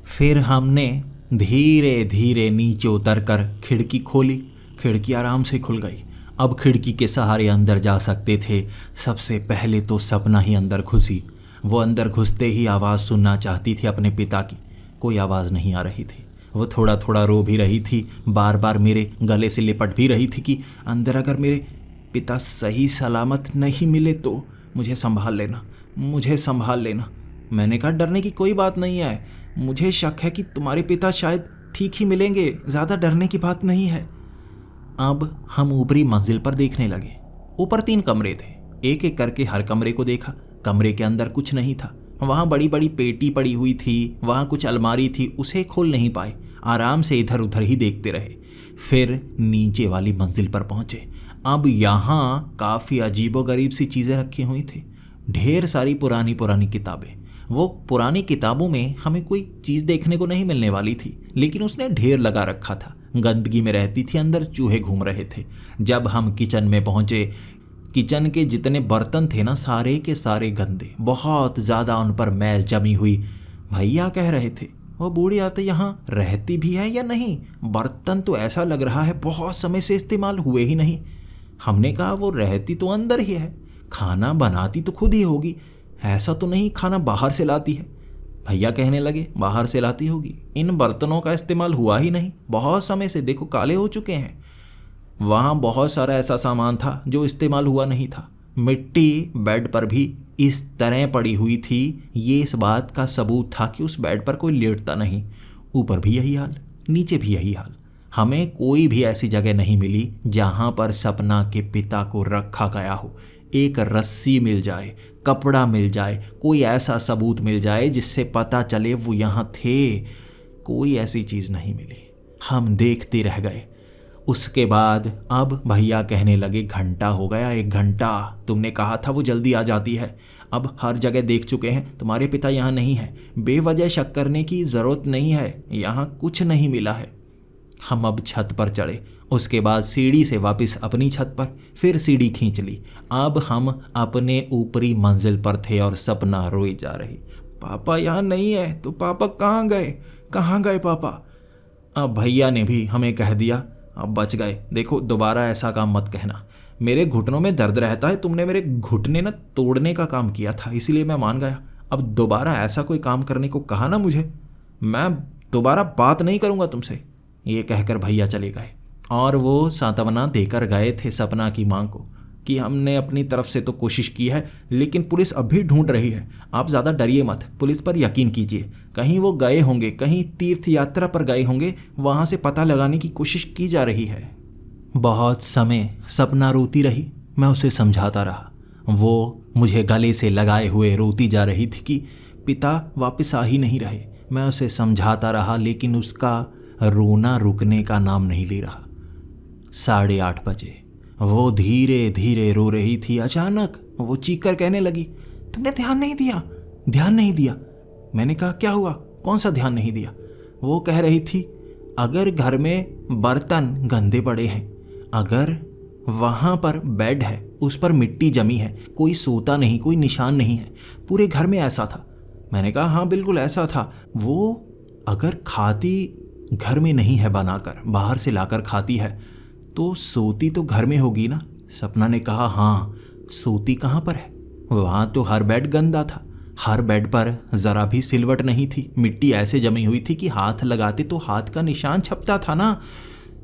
फिर हमने धीरे धीरे नीचे उतरकर खिड़की खोली। खिड़की आराम से खुल गई। अब खिड़की के सहारे अंदर जा सकते थे। सबसे पहले तो सपना ही अंदर घुसी। वो अंदर घुसते ही आवाज़ सुनना चाहती थी अपने पिता की, कोई आवाज़ नहीं आ रही थी। वो थोड़ा थोड़ा रो भी रही थी, बार बार मेरे गले से लिपट भी रही थी कि अंदर अगर मेरे पिता सही सलामत नहीं मिले तो मुझे संभाल लेना, मुझे संभाल लेना। मैंने कहा, डरने की कोई बात नहीं है, मुझे शक है कि तुम्हारे पिता शायद ठीक ही मिलेंगे, ज़्यादा डरने की बात नहीं है। अब हम ऊपरी मंजिल पर देखने लगे। ऊपर 3 कमरे थे, एक एक करके हर कमरे को देखा। कमरे के अंदर कुछ नहीं था। वहाँ बड़ी बड़ी पेटी पड़ी हुई थी, वहाँ कुछ अलमारी थी, उसे खोल नहीं पाए। आराम से इधर उधर ही देखते रहे। फिर नीचे वाली मंजिल पर पहुँचे। अब यहाँ काफ़ी अजीबोगरीब सी चीज़ें रखी हुई थी। ढेर सारी पुरानी पुरानी किताबें। वो पुरानी किताबों में हमें कोई चीज़ देखने को नहीं मिलने वाली थी, लेकिन उसने ढेर लगा रखा था। गंदगी में रहती थी, अंदर चूहे घूम रहे थे। जब हम किचन में पहुंचे, किचन के जितने बर्तन थे ना, सारे के सारे गंदे, बहुत ज़्यादा उन पर मैल जमी हुई। भैया कह रहे थे, वो बूढ़ी आते यहाँ रहती भी है या नहीं, बर्तन तो ऐसा लग रहा है बहुत समय से इस्तेमाल हुए ही नहीं। हमने कहा, वो रहती तो अंदर ही है, खाना बनाती तो खुद ही होगी, ऐसा तो नहीं खाना बाहर से लाती है। भैया कहने लगे, बाहर से लाती होगी, इन बर्तनों का इस्तेमाल हुआ ही नहीं बहुत समय से, देखो काले हो चुके हैं। वहाँ बहुत सारा ऐसा सामान था जो इस्तेमाल हुआ नहीं था। मिट्टी बेड पर भी इस तरह पड़ी हुई थी, ये इस बात का सबूत था कि उस बेड पर कोई लेटता नहीं। ऊपर भी यही हाल, नीचे भी यही हाल। हमें कोई भी ऐसी जगह नहीं मिली जहाँ पर सपना के पिता को रखा गया हो। एक रस्सी मिल जाए, कपड़ा मिल जाए, कोई ऐसा सबूत मिल जाए जिससे पता चले वो यहाँ थे, कोई ऐसी चीज़ नहीं मिली। हम देखते रह गए। उसके बाद अब भैया कहने लगे, घंटा हो गया, 1 घंटा, तुमने कहा था वो जल्दी आ जाती है। अब हर जगह देख चुके हैं, तुम्हारे पिता यहाँ नहीं है। बेवजह शक करने की ज़रूरत नहीं है, यहाँ कुछ नहीं मिला है। हम अब छत पर चढ़े, उसके बाद सीढ़ी से वापस अपनी छत पर, फिर सीढ़ी खींच ली। अब हम अपने ऊपरी मंजिल पर थे और सपना रोई जा रही। पापा यहाँ नहीं है, तो पापा कहाँ गए, कहाँ गए पापा? अब भैया ने भी हमें कह दिया, अब बच गए। देखो दोबारा ऐसा काम मत कहना, मेरे घुटनों में दर्द रहता है, तुमने मेरे घुटने ना तोड़ने का काम किया था, इसलिए मैं मान गया। अब दोबारा ऐसा कोई काम करने को कहा ना मुझे, मैं दोबारा बात नहीं करूँगा तुमसे। ये कहकर भैया चले गए और वो सांत्वना देकर गए थे सपना की माँ को कि हमने अपनी तरफ से तो कोशिश की है, लेकिन पुलिस अब भी ढूंढ रही है। आप ज़्यादा डरिए मत, पुलिस पर यकीन कीजिए। कहीं वो गए होंगे, कहीं तीर्थ यात्रा पर गए होंगे, वहाँ से पता लगाने की कोशिश की जा रही है। बहुत समय सपना रोती रही, मैं उसे समझाता रहा। वो मुझे गले से लगाए हुए रोती जा रही थी कि पिता वापस आ ही नहीं रहे। मैं उसे समझाता रहा, लेकिन उसका रोना रुकने का नाम नहीं ले रहा। 8:30 बजे वो धीरे धीरे रो रही थी। अचानक वो चीख कर कहने लगी, तुमने ध्यान नहीं दिया, ध्यान नहीं दिया। मैंने कहा, क्या हुआ, कौन सा ध्यान नहीं दिया? वो कह रही थी, अगर घर में बर्तन गंदे पड़े हैं, अगर वहाँ पर बेड है, उस पर मिट्टी जमी है, कोई सोता नहीं, कोई निशान नहीं है, पूरे घर में ऐसा था। मैंने कहा, हाँ बिल्कुल ऐसा था। वो अगर खाती घर में नहीं है बनाकर, बाहर से लाकर खाती है, तो सोती तो घर में होगी ना। सपना ने कहा, हाँ सोती कहाँ पर है, वहाँ तो हर बेड गंदा था, हर बेड पर ज़रा भी सिलवट नहीं थी, मिट्टी ऐसे जमी हुई थी कि हाथ लगाते तो हाथ का निशान छपता था ना।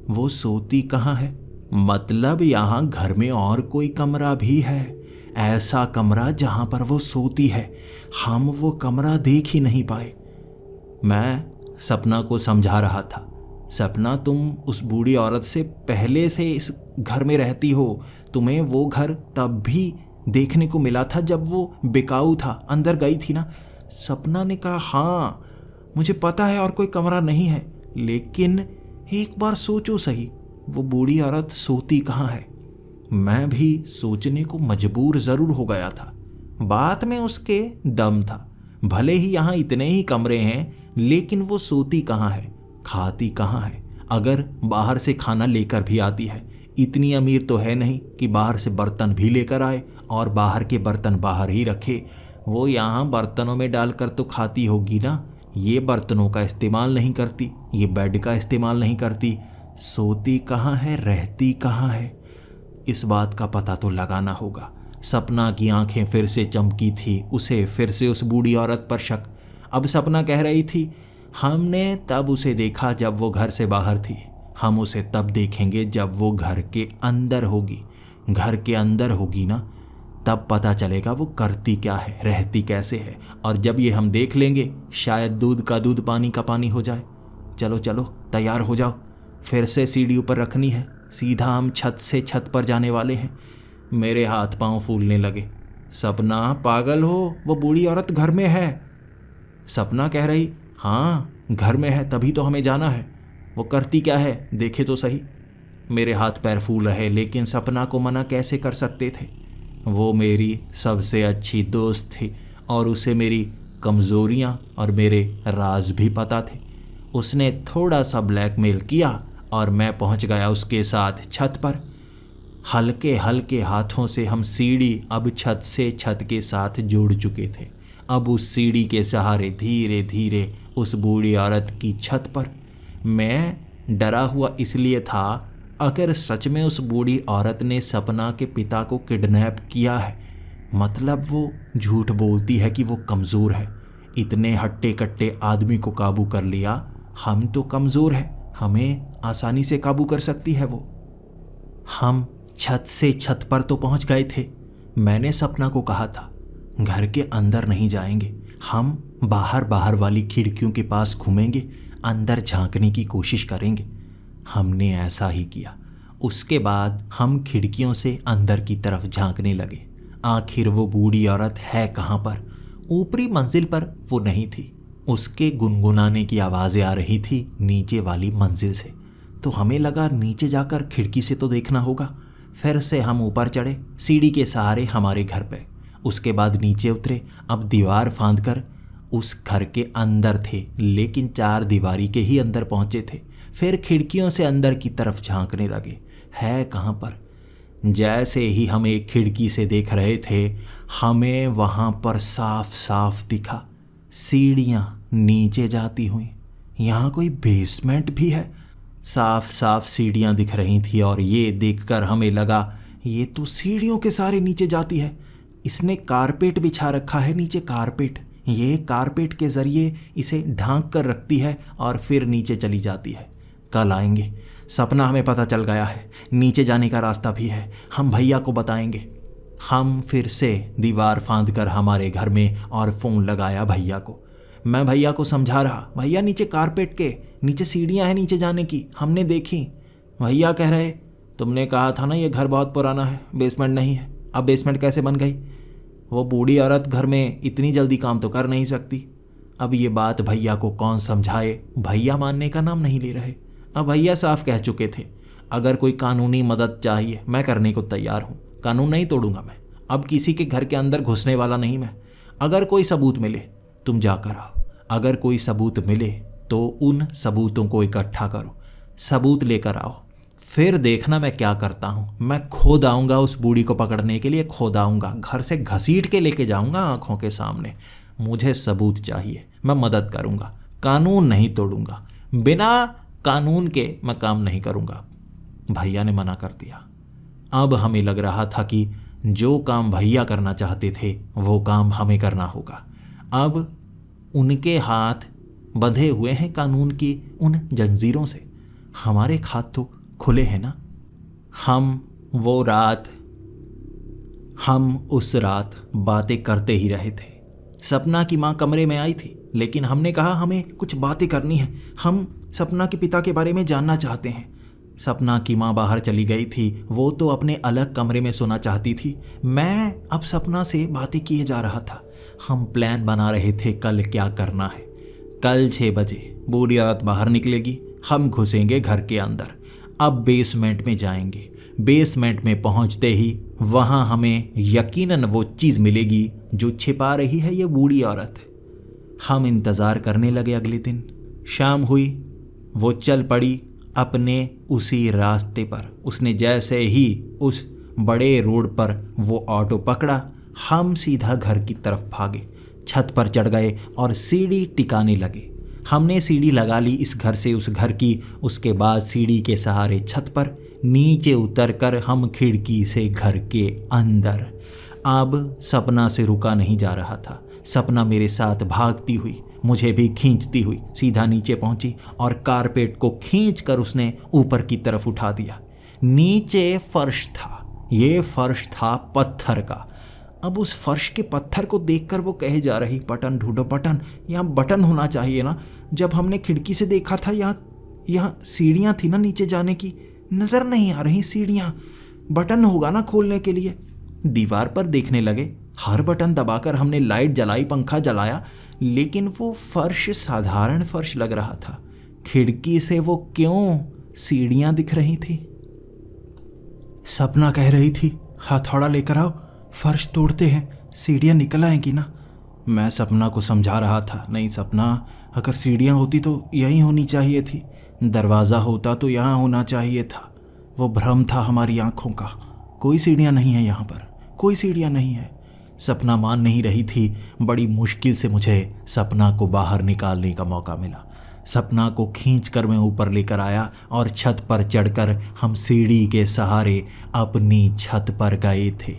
वो सोती कहाँ है? मतलब यहाँ घर में और कोई कमरा भी है, ऐसा कमरा जहाँ पर वो सोती है। हम वो कमरा देख ही नहीं पाए। मैं सपना को समझा रहा था, सपना तुम उस बूढ़ी औरत से पहले से इस घर में रहती हो, तुम्हें वो घर तब भी देखने को मिला था जब वो बिकाऊ था, अंदर गई थी ना। सपना ने कहा, हाँ मुझे पता है और कोई कमरा नहीं है, लेकिन एक बार सोचो सही, वो बूढ़ी औरत सोती कहाँ है? मैं भी सोचने को मजबूर ज़रूर हो गया था। बात में उसके दम था, भले ही यहाँ इतने ही कमरे हैं, लेकिन वो सोती कहाँ है, खाती कहाँ है? अगर बाहर से खाना लेकर भी आती है, इतनी अमीर तो है नहीं कि बाहर से बर्तन भी लेकर आए और बाहर के बर्तन बाहर ही रखे। वो यहाँ बर्तनों में डालकर तो खाती होगी ना। ये बर्तनों का इस्तेमाल नहीं करती, ये बेड का इस्तेमाल नहीं करती। सोती कहाँ है, रहती कहाँ है? इस बात का पता तो लगाना होगा। सपना की आंखें फिर से चमकी थी, उसे फिर से उस बूढ़ी औरत पर शक। अब सपना कह रही थी, हमने तब उसे देखा जब वो घर से बाहर थी, हम उसे तब देखेंगे जब वो घर के अंदर होगी। घर के अंदर होगी ना, तब पता चलेगा वो करती क्या है, रहती कैसे है। और जब ये हम देख लेंगे, शायद दूध का दूध पानी का पानी हो जाए। चलो चलो तैयार हो जाओ, फिर से सीढ़ी ऊपर रखनी है, सीधा हम छत से छत पर जाने वाले हैं। मेरे हाथ पांव फूलने लगे। सपना पागल हो, वो बूढ़ी औरत घर में है। सपना कह रही, हाँ घर में है, तभी तो हमें जाना है। वो करती क्या है, देखे तो सही। मेरे हाथ पैर फूल रहे, लेकिन सपना को मना कैसे कर सकते थे? वो मेरी सबसे अच्छी दोस्त थी और उसे मेरी कमज़ोरियाँ और मेरे राज भी पता थे। उसने थोड़ा सा ब्लैकमेल किया और मैं पहुंच गया उसके साथ छत पर। हल्के हल्के हाथों से हम सीढ़ी अब छत से छत के साथ जोड़ चुके थे। अब उस सीढ़ी के सहारे धीरे धीरे उस बूढ़ी औरत की छत पर। मैं डरा हुआ इसलिए था, अगर सच में उस बूढ़ी औरत ने सपना के पिता को किडनैप किया है, मतलब वो झूठ बोलती है कि वो कमज़ोर है। इतने हट्टे कट्टे आदमी को काबू कर लिया, हम तो कमज़ोर हैं, हमें आसानी से काबू कर सकती है वो। हम छत से छत पर तो पहुंच गए थे। मैंने सपना को कहा था, घर के अंदर नहीं जाएंगे, हम बाहर बाहर वाली खिड़कियों के पास घूमेंगे, अंदर झांकने की कोशिश करेंगे। हमने ऐसा ही किया। उसके बाद हम खिड़कियों से अंदर की तरफ झांकने लगे। आखिर वो बूढ़ी औरत है कहाँ पर? ऊपरी मंजिल पर वो नहीं थी। उसके गुनगुनाने की आवाज़ें आ रही थी नीचे वाली मंजिल से। तो हमें लगा नीचे जाकर खिड़की से तो देखना होगा। फिर से हम ऊपर चढ़े सीढ़ी के सहारे हमारे घर पे। उसके बाद नीचे उतरे। अब दीवार फांदकर उस घर के अंदर थे, लेकिन 4 दीवारी के ही अंदर पहुंचे थे। फिर खिड़कियों से अंदर की तरफ झांकने लगे, है कहाँ पर। जैसे ही हम एक खिड़की से देख रहे थे, हमें वहाँ पर साफ साफ दिखा सीढ़ियाँ नीचे जाती हुई। यहाँ कोई बेसमेंट भी है। साफ साफ सीढ़ियाँ दिख रही थी और ये देखकर हमें लगा ये तो सीढ़ियों के सारे नीचे जाती है। इसने कारपेट बिछा रखा है नीचे, कारपेट। ये कारपेट के ज़रिए इसे ढांक कर रखती है और फिर नीचे चली जाती है। कल आएंगे। सपना हमें पता चल गया है, नीचे जाने का रास्ता भी है। हम भैया को बताएंगे। हम फिर से दीवार फांदकर हमारे घर में और फ़ोन लगाया भैया को। मैं भैया को समझा रहा, भैया नीचे कारपेट के नीचे सीढ़ियाँ हैं नीचे जाने की, हमने देखी। भैया कह रहे तुमने कहा था ना ये घर बहुत पुराना है, बेसमेंट नहीं है। अब बेसमेंट कैसे बन गई? वो बूढ़ी औरत घर में इतनी जल्दी काम तो कर नहीं सकती। अब ये बात भैया को कौन समझाए, भैया मानने का नाम नहीं ले रहे। अब भैया साफ कह चुके थे अगर कोई कानूनी मदद चाहिए मैं करने को तैयार हूँ, कानून नहीं तोड़ूंगा मैं। अब किसी के घर के अंदर घुसने वाला नहीं मैं। अगर कोई सबूत मिले तुम जाकर आओ, अगर कोई सबूत मिले तो उन सबूतों को इकट्ठा करो, सबूत लेकर आओ, फिर देखना मैं क्या करता हूँ। मैं खुद आऊँगा उस बूढ़ी को पकड़ने के लिए, खुद आऊँगा, घर से घसीट के लेके जाऊँगा आँखों के सामने। मुझे सबूत चाहिए, मैं मदद करूँगा, कानून नहीं तोड़ूंगा, बिना कानून के मैं काम नहीं करूँगा। भैया ने मना कर दिया। अब हमें लग रहा था कि जो काम भैया करना चाहते थे वो काम हमें करना होगा। अब उनके हाथ बंधे हुए हैं कानून की उन जंजीरों से, हमारे हाथ तो खुले हैं ना। हम उस रात बातें करते ही रहे थे। सपना की माँ कमरे में आई थी, लेकिन हमने कहा हमें कुछ बातें करनी है, हम सपना के पिता के बारे में जानना चाहते हैं। सपना की माँ बाहर चली गई थी, वो तो अपने अलग कमरे में सोना चाहती थी। मैं अब सपना से बातें किए जा रहा था। हम प्लान बना रहे थे कल क्या करना है। कल 6 बजे बूढ़ी औरत बाहर निकलेगी, हम घुसेंगे घर के अंदर। अब बेसमेंट में जाएंगे। बेसमेंट में पहुंचते ही वहां हमें यकीनन वो चीज़ मिलेगी जो छिपा रही है ये बूढ़ी औरत। हम इंतज़ार करने लगे। अगले दिन शाम हुई, वो चल पड़ी अपने उसी रास्ते पर। उसने जैसे ही उस बड़े रोड पर वो ऑटो पकड़ा, हम सीधा घर की तरफ भागे, छत पर चढ़ गए और सीढ़ी टिकाने लगे। हमने सीढ़ी लगा ली इस घर से उस घर की। उसके बाद सीढ़ी के सहारे छत पर नीचे उतरकर हम खिड़की से घर के अंदर। अब सपना से रुका नहीं जा रहा था। सपना मेरे साथ भागती हुई, मुझे भी खींचती हुई सीधा नीचे पहुंची और कारपेट को खींचकर उसने ऊपर की तरफ उठा दिया। नीचे फर्श था, ये फर्श था पत्थर का। अब उस फर्श के पत्थर को देखकर वो कहे जा रही, बटन ढूंढो, बटन, यहाँ बटन होना चाहिए ना। जब हमने खिड़की से देखा था यहाँ सीढ़ियाँ थी ना नीचे जाने की, नज़र नहीं आ रही सीढ़ियाँ, बटन होगा ना खोलने के लिए। दीवार पर देखने लगे, हर बटन दबाकर हमने लाइट जलाई, पंखा जलाया, लेकिन वो फर्श साधारण फर्श लग रहा था। खिड़की से वो क्यों सीढ़ियाँ दिख रही थी। सपना कह रही थी, हथौड़ा लेकर आओ, फर्श तोड़ते हैं, सीढ़ियाँ निकल आएंगी ना। मैं सपना को समझा रहा था, नहीं सपना, अगर सीढ़ियाँ होती तो यहीं होनी चाहिए थी, दरवाज़ा होता तो यहाँ होना चाहिए था। वो भ्रम था हमारी आँखों का। कोई सीढ़ियाँ नहीं है यहाँ पर, कोई सीढ़ियाँ नहीं है। सपना मान नहीं रही थी। बड़ी मुश्किल से मुझे सपना को बाहर निकालने का मौका मिला। सपना को खींचकर मैं ऊपर लेकर आया और छत पर चढ़कर हम सीढ़ी के सहारे अपनी छत पर गए थे।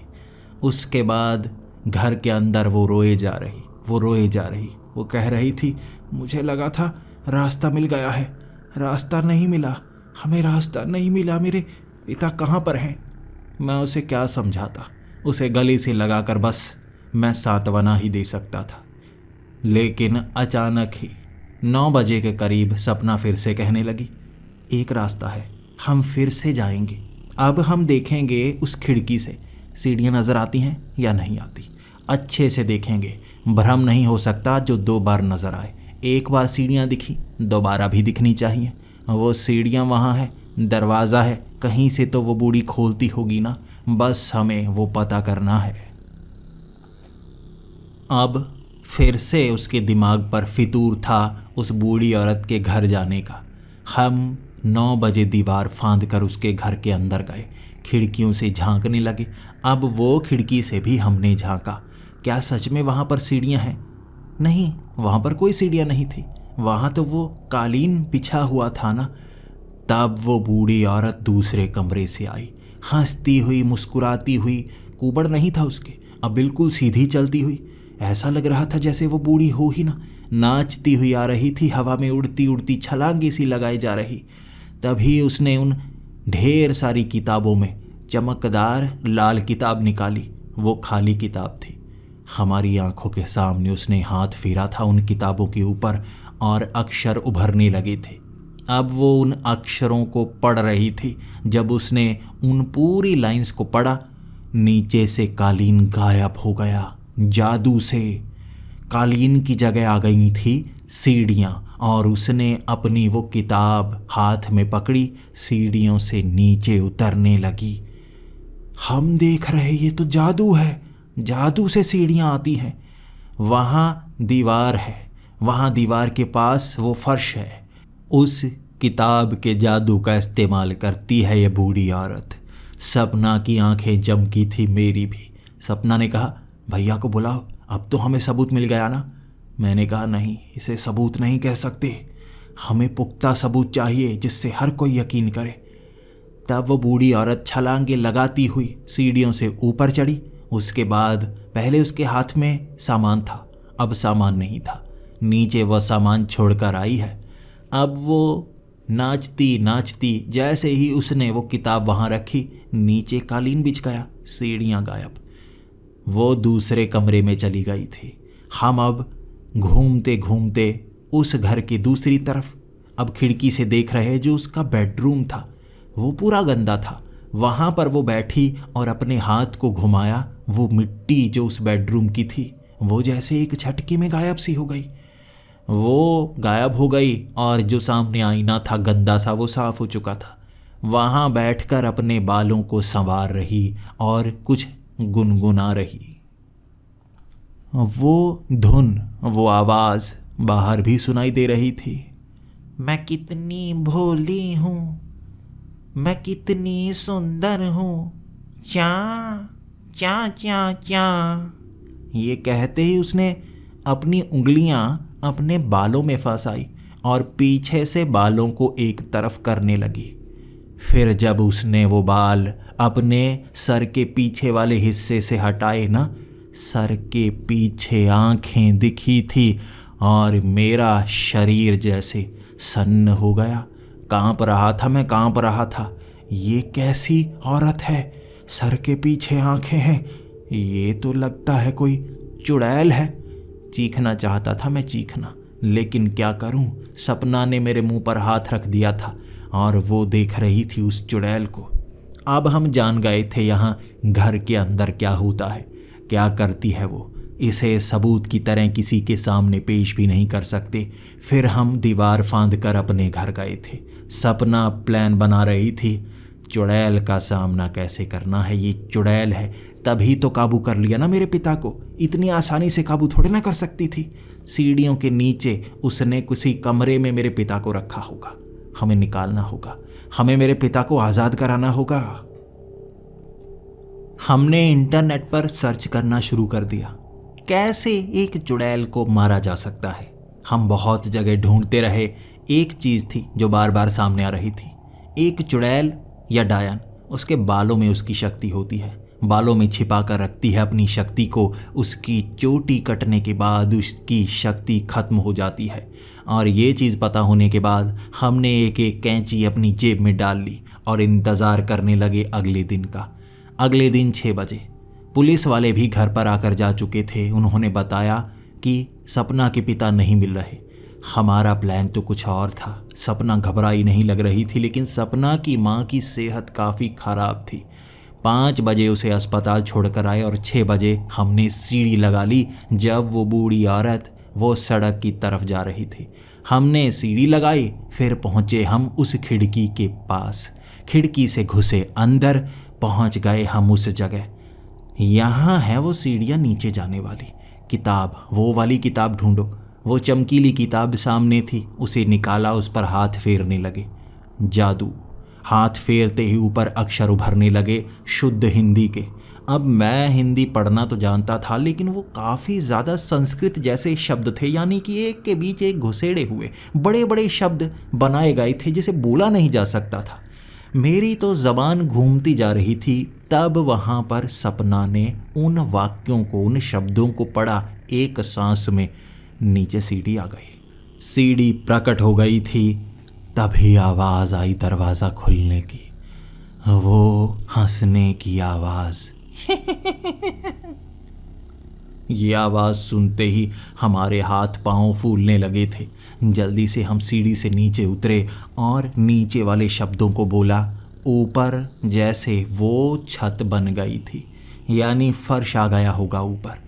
उसके बाद घर के अंदर वो रोए जा रही। वो कह रही थी, मुझे लगा था रास्ता मिल गया है, रास्ता नहीं मिला, हमें रास्ता नहीं मिला, मेरे पिता कहाँ पर हैं। मैं उसे क्या समझाता, उसे गले से लगाकर बस मैं सांत्वना ही दे सकता था। लेकिन अचानक ही 9 बजे के करीब सपना फिर से कहने लगी, एक रास्ता है, हम फिर से जाएंगे। अब हम देखेंगे उस खिड़की से सीढ़ियाँ नज़र आती हैं या नहीं आती, अच्छे से देखेंगे। भ्रम नहीं हो सकता जो 2 बार नज़र आए। एक बार सीढ़ियाँ दिखी, दोबारा भी दिखनी चाहिए। वो सीढ़ियाँ वहाँ है, दरवाज़ा है, कहीं से तो वो बूढ़ी खोलती होगी ना, बस हमें वो पता करना है। अब फिर से उसके दिमाग पर फितूर था उस बूढ़ी औरत के घर जाने का। हम 9 बजे दीवार फांद कर उसके घर के अंदर गए, खिड़कियों से झांकने लगे। अब वो खिड़की से भी हमने झांका, क्या सच में वहाँ पर सीढ़ियाँ हैं? नहीं, वहाँ पर कोई सीढ़ियाँ नहीं थी, वहाँ तो वो कालीन बिछा हुआ था ना। तब वो बूढ़ी औरत दूसरे कमरे से आई, हंसती हुई, मुस्कुराती हुई। कुबड़ नहीं था उसके, अब बिल्कुल सीधी चलती हुई। ऐसा लग रहा था जैसे वो बूढ़ी हो ही ना। नाचती हुई आ रही थी, हवा में उड़ती उड़ती छलांगे सी लगाई जा रही। तभी उसने उन ढेर सारी किताबों में चमकदार लाल किताब निकाली। वो खाली किताब थी। हमारी आंखों के सामने उसने हाथ फेरा था उन किताबों के ऊपर और अक्षर उभरने लगे थे। अब वो उन अक्षरों को पढ़ रही थी। जब उसने उन पूरी लाइंस को पढ़ा, नीचे से कालीन गायब हो गया। जादू से कालीन की जगह आ गई थी सीढ़ियाँ, और उसने अपनी वो किताब हाथ में पकड़ी, सीढ़ियों से नीचे उतरने लगी। हम देख रहे, ये तो जादू है, जादू से सीढ़ियाँ आती हैं। वहाँ दीवार है, वहाँ दीवार के पास वो फर्श है। उस किताब के जादू का इस्तेमाल करती है ये बूढ़ी औरत। सपना की आंखें चमकी थी, मेरी भी। सपना ने कहा, भैया को बुलाओ, अब तो हमें सबूत मिल गया ना। मैंने कहा, नहीं, इसे सबूत नहीं कह सकते, हमें पुख्ता सबूत चाहिए जिससे हर कोई यकीन करे। तब वो बूढ़ी औरत छलांगे लगाती हुई सीढ़ियों से ऊपर चढ़ी। उसके बाद पहले उसके हाथ में सामान था, अब सामान नहीं था। नीचे वह सामान छोड़कर आई है। अब वो नाचती नाचती, जैसे ही उसने वो किताब वहाँ रखी, नीचे कालीन बिछ गया, सीढ़ियाँ गायब। वो दूसरे कमरे में चली गई थी। हम अब घूमते घूमते उस घर की दूसरी तरफ अब खिड़की से देख रहे, जो उसका बेडरूम था वो पूरा गंदा था। वहाँ पर वो बैठी और अपने हाथ को घुमाया। वो मिट्टी जो उस बेडरूम की थी, वो जैसे एक झटके में गायब सी हो गई। वो गायब हो गई और जो सामने आईना था गंदा सा, वो साफ हो चुका था। वहाँ बैठकर अपने बालों को संवार रही और कुछ गुनगुना रही। वो धुन, वो आवाज़ बाहर भी सुनाई दे रही थी। मैं कितनी भोली हूँ, मैं कितनी सुंदर हूँ, चा चा चा चा। ये कहते ही उसने अपनी उंगलियां अपने बालों में फंसाई और पीछे से बालों को एक तरफ करने लगी। फिर जब उसने वो बाल अपने सर के पीछे वाले हिस्से से हटाए ना, सर के पीछे आंखें दिखी थी और मेरा शरीर जैसे सन्न हो गया। कांप रहा था मैं, कांप रहा था। ये कैसी औरत है, सर के पीछे आंखें हैं, ये तो लगता है कोई चुड़ैल है। चीखना चाहता था मैं, चीखना, लेकिन क्या करूं, सपना ने मेरे मुंह पर हाथ रख दिया था और वो देख रही थी उस चुड़ैल को। अब हम जान गए थे यहाँ घर के अंदर क्या होता है, क्या करती है वो। इसे सबूत की तरह किसी के सामने पेश भी नहीं कर सकते। फिर हम दीवार फांद कर अपने घर गए थे। सपना प्लान बना रही थी, चुड़ैल का सामना कैसे करना है। ये चुड़ैल है, तभी तो काबू कर लिया ना मेरे पिता को। इतनी आसानी से काबू थोड़े ना कर सकती थी। सीढ़ियों के नीचे उसने किसी कमरे में मेरे पिता को रखा होगा। हमें निकालना होगा, हमें मेरे पिता को आज़ाद कराना होगा। हमने इंटरनेट पर सर्च करना शुरू कर दिया, कैसे एक चुड़ैल को मारा जा सकता है। हम बहुत जगह ढूंढते रहे। एक चीज़ थी जो बार बार सामने आ रही थी, एक चुड़ैल या डायन, उसके बालों में उसकी शक्ति होती है, बालों में छिपा कर रखती है अपनी शक्ति को। उसकी चोटी कटने के बाद उसकी शक्ति खत्म हो जाती है। और ये चीज़ पता होने के बाद हमने एक एक कैंची अपनी जेब में डाल ली और इंतज़ार करने लगे अगले दिन का। अगले दिन 6 बजे पुलिस वाले भी घर पर आकर जा चुके थे। उन्होंने बताया कि सपना के पिता नहीं मिल रहे। हमारा प्लान तो कुछ और था। सपना घबराई नहीं लग रही थी, लेकिन सपना की माँ की सेहत काफ़ी ख़राब थी। 5 बजे उसे अस्पताल छोड़कर आए और 6 बजे हमने सीढ़ी लगा ली जब वो बूढ़ी औरत वो सड़क की तरफ जा रही थी। हमने सीढ़ी लगाई, फिर पहुँचे हम उस खिड़की के पास। खिड़की से घुसे अंदर, पहुँच गए हम उस जगह। यहाँ है वो सीढ़ियाँ नीचे जाने वाली। किताब, वो वाली किताब ढूंढो। वो चमकीली किताब सामने थी, उसे निकाला, उस पर हाथ फेरने लगे। जादू। हाथ फेरते ही ऊपर अक्षर उभरने लगे शुद्ध हिंदी के। अब मैं हिंदी पढ़ना तो जानता था, लेकिन वो काफ़ी ज़्यादा संस्कृत जैसे शब्द थे, यानी कि एक के बीच एक घुसेड़े हुए बड़े बड़े शब्द बनाए गए थे जिसे बोला नहीं जा सकता था। मेरी तो ज़बान घूमती जा रही थी। तब वहाँ पर सपना ने उन वाक्यों को, उन शब्दों को पढ़ा। एक सांस में नीचे सीढ़ी आ गई। सीढ़ी प्रकट हो गई थी। तभी आवाज़ आई दरवाज़ा खुलने की, वो हंसने की आवाज़। ये आवाज़ सुनते ही हमारे हाथ पांव फूलने लगे थे। जल्दी से हम सीढ़ी से नीचे उतरे और नीचे वाले शब्दों को बोला। ऊपर जैसे वो छत बन गई थी, यानी फर्श आ गया होगा ऊपर।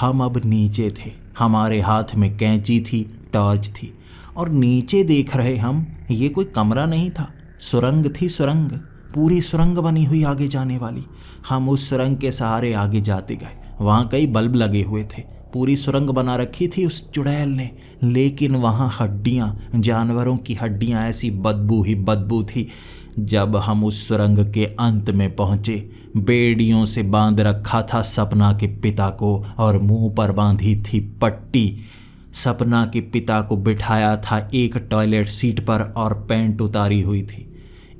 हम अब नीचे थे, हमारे हाथ में कैंची थी, टॉर्च थी, और नीचे देख रहे हम। ये कोई कमरा नहीं था, सुरंग थी, सुरंग, पूरी सुरंग बनी हुई आगे जाने वाली। हम उस सुरंग के सहारे आगे जाते गए। वहाँ कई बल्ब लगे हुए थे। पूरी सुरंग बना रखी थी उस चुड़ैल ने, लेकिन वहाँ हड्डियाँ, जानवरों की हड्डियाँ, ऐसी बदबू ही बदबू थी। जब हम उस सुरंग के अंत में पहुँचे, बेड़ियों से बांध रखा था सपना के पिता को और मुंह पर बांधी थी पट्टी। सपना के पिता को बिठाया था एक टॉयलेट सीट पर और पैंट उतारी हुई थी।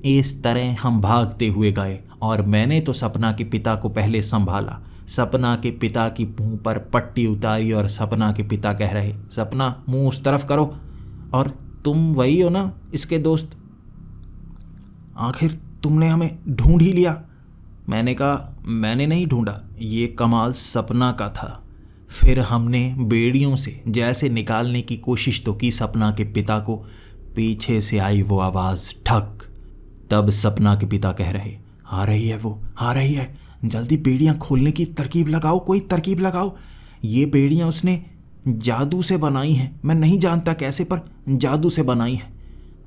इस तरह हम भागते हुए गए और मैंने तो सपना के पिता को पहले संभाला। सपना के पिता की मुंह पर पट्टी उतारी और सपना के पिता कह रहे, सपना मुंह उस तरफ करो, और तुम वही हो ना इसके दोस्त? आखिर तुमने हमें ढूंढ ही लिया। मैंने कहा, मैंने नहीं ढूंढा, ये कमाल सपना का था। फिर हमने बेड़ियों से जैसे निकालने की कोशिश तो की सपना के पिता को। पीछे से आई वो आवाज़, ठक। तब सपना के पिता कह रहे, आ रही है वो, आ रही है, जल्दी बेड़ियाँ खोलने की तरकीब लगाओ, कोई तरकीब लगाओ। ये बेड़ियाँ उसने जादू से बनाई हैं, मैं नहीं जानता कैसे, पर जादू से बनाई हैं।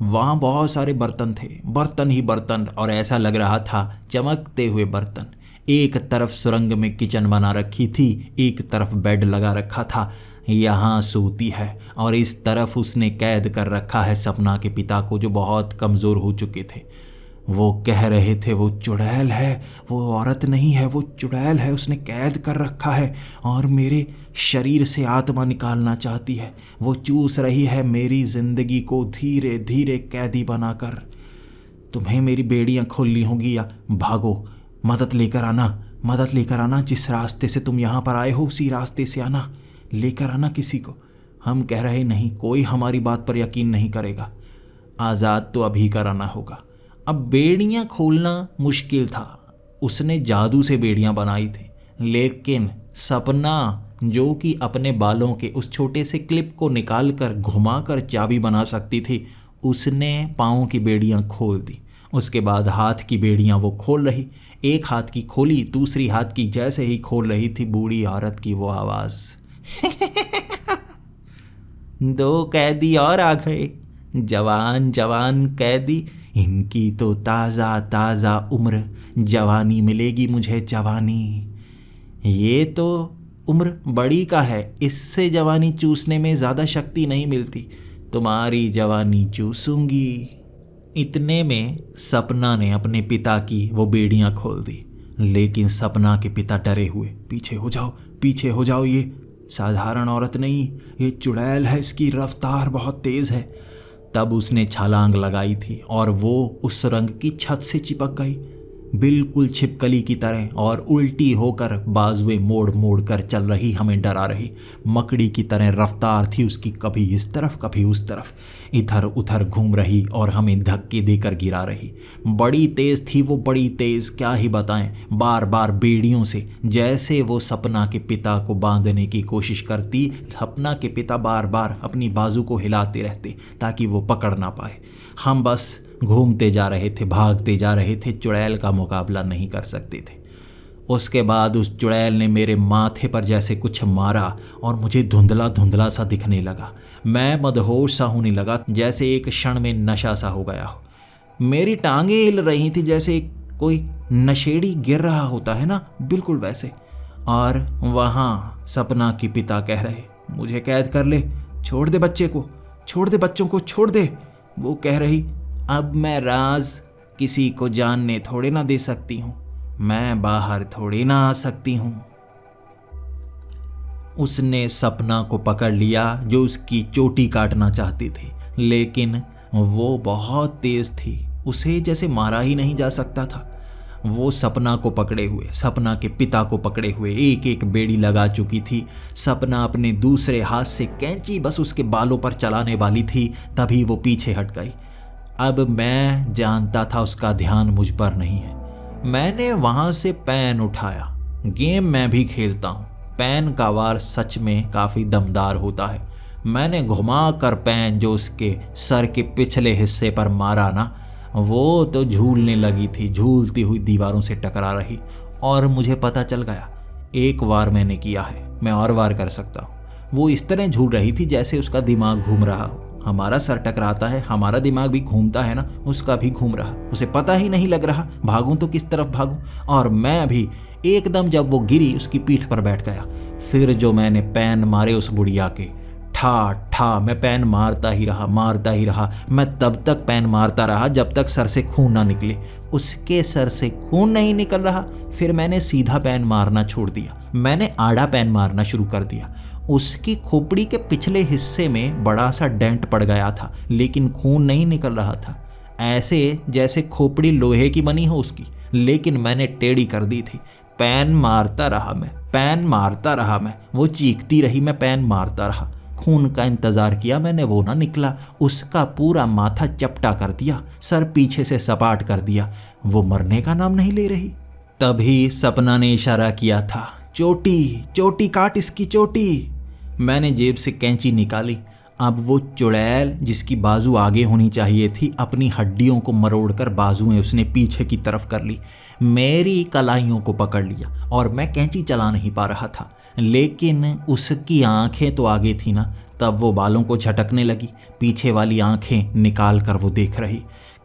वहाँ बहुत सारे बर्तन थे, बर्तन ही बर्तन, और ऐसा लग रहा था चमकते हुए बर्तन। एक तरफ सुरंग में किचन बना रखी थी, एक तरफ बेड लगा रखा था, यहाँ सोती है, और इस तरफ उसने कैद कर रखा है सपना के पिता को, जो बहुत कमज़ोर हो चुके थे। वो कह रहे थे, वो चुड़ैल है, वो औरत नहीं है, वो चुड़ैल है, उसने कैद कर रखा है और मेरे शरीर से आत्मा निकालना चाहती है। वो चूस रही है मेरी ज़िंदगी को धीरे धीरे कैदी बनाकर। तुम्हें मेरी बेड़ियाँ खोलनी होगी या भागो, मदद लेकर आना, मदद लेकर आना। जिस रास्ते से तुम यहाँ पर आए हो उसी रास्ते से आना, लेकर आना किसी को। हम कह रहे, नहीं, कोई हमारी बात पर यकीन नहीं करेगा, आज़ाद तो अभी कराना होगा। अब बेड़ियाँ खोलना मुश्किल था, उसने जादू से बेड़ियाँ बनाई थी, लेकिन सपना जो कि अपने बालों के उस छोटे से क्लिप को निकाल कर घुमा कर चाबी बना सकती थी, उसने पाँव की बेड़ियाँ खोल दी। उसके बाद हाथ की बेड़ियाँ वो खोल रही, एक हाथ की खोली, दूसरी हाथ की जैसे ही खोल रही थी, बूढ़ी औरत की वो आवाज़, दो कैदी और आ गए, जवान जवान कैदी, इनकी तो ताज़ा ताज़ा उम्र, जवानी मिलेगी मुझे, जवानी। ये तो उम्र बड़ी का है, इससे जवानी चूसने में ज़्यादा शक्ति नहीं मिलती, तुम्हारी जवानी चूसूंगी। इतने में सपना ने अपने पिता की वो बेड़ियाँ खोल दी, लेकिन सपना के पिता डरे हुए, पीछे हो जाओ, पीछे हो जाओ, ये साधारण औरत नहीं, ये चुड़ैल है, इसकी रफ्तार बहुत तेज़ है। तब उसने छलांग लगाई थी और वो उस सुरंग की छत से चिपक गई, बिल्कुल छिपकली की तरह, और उल्टी होकर बाजुएं मोड़ मोड़ कर चल रही, हमें डरा रही। मकड़ी की तरह रफ्तार थी उसकी, कभी इस तरफ कभी उस तरफ, इधर उधर घूम रही और हमें धक्के देकर गिरा रही। बड़ी तेज़ थी वो, बड़ी तेज़, क्या ही बताएं। बार बार बेड़ियों से जैसे वो सपना के पिता को बांधने की कोशिश करती, सपना के पिता बार बार अपनी बाजू को हिलाते रहते ताकि वो पकड़ ना पाए। हम बस घूमते जा रहे थे, भागते जा रहे थे, चुड़ैल का मुकाबला नहीं कर सकते थे। उसके बाद उस चुड़ैल ने मेरे माथे पर जैसे कुछ मारा और मुझे धुंधला धुंधला सा दिखने लगा। मैं मदहोश सा होने लगा, जैसे एक क्षण में नशा सा हो गया हो। मेरी टांगें हिल रही थी जैसे कोई नशेड़ी गिर रहा होता है ना, बिल्कुल वैसे। और वहाँ सपना के पिता कह रहे, मुझे कैद कर ले, छोड़ दे बच्चे को, छोड़ दे बच्चों को, छोड़ दे। वो कह रही, अब मैं राज किसी को जानने थोड़े ना दे सकती हूँ, मैं बाहर थोड़ी ना आ सकती हूँ। उसने सपना को पकड़ लिया जो उसकी चोटी काटना चाहती थी, लेकिन वो बहुत तेज थी, उसे जैसे मारा ही नहीं जा सकता था। वो सपना को पकड़े हुए, सपना के पिता को पकड़े हुए एक एक बेड़ी लगा चुकी थी। सपना अपने दूसरे हाथ से कैंची बस उसके बालों पर चलाने वाली थी, तभी वो पीछे हट गई। अब मैं जानता था उसका ध्यान मुझ पर नहीं है। मैंने वहाँ से पेन उठाया। गेम मैं भी खेलता हूँ, पेन का वार सच में काफ़ी दमदार होता है। मैंने घुमा कर पेन जो उसके सर के पिछले हिस्से पर मारा ना, वो तो झूलने लगी थी, झूलती हुई दीवारों से टकरा रही। और मुझे पता चल गया, एक वार मैंने किया है, मैं और वार कर सकता हूँ। वो इस तरह झूल रही थी जैसे उसका दिमाग घूम रहा हो। हमारा सर टकराता है, हमारा दिमाग भी घूमता है ना, उसका भी घूम रहा। उसे पता ही नहीं लग रहा भागूं तो किस तरफ भागूं। और मैं भी एकदम जब वो गिरी उसकी पीठ पर बैठ गया। फिर जो मैंने पेन मारे उस बुढ़िया के, ठा ठा मैं पेन मारता ही रहा, मारता ही रहा। मैं तब तक पेन मारता रहा जब तक सर से खून ना निकले। उसके सर से खून नहीं निकल रहा, फिर मैंने सीधा पेन मारना छोड़ दिया। मैंने आड़ा पेन मारना शुरू कर दिया। उसकी खोपड़ी के पिछले हिस्से में बड़ा सा डेंट पड़ गया था, लेकिन खून नहीं निकल रहा था, ऐसे जैसे खोपड़ी लोहे की बनी हो उसकी। लेकिन मैंने टेढ़ी कर दी थी। पेन मारता रहा मैं, पेन मारता रहा मैं। वो चीखती रही, मैं पेन मारता रहा। खून का इंतजार किया मैंने, वो ना निकला। उसका पूरा माथा चपटा कर दिया, सर पीछे से सपाट कर दिया। वो मरने का नाम नहीं ले रही। तभी सपना ने इशारा किया था, चोटी चोटी काट इसकी चोटी। मैंने जेब से कैंची निकाली। अब वो चुड़ैल जिसकी बाजू आगे होनी चाहिए थी, अपनी हड्डियों को मरोड़कर बाजुएं उसने पीछे की तरफ कर ली। मेरी कलाइयों को पकड़ लिया और मैं कैंची चला नहीं पा रहा था, लेकिन उसकी आंखें तो आगे थी ना। तब वो बालों को झटकने लगी, पीछे वाली आंखें निकाल कर वो देख रही।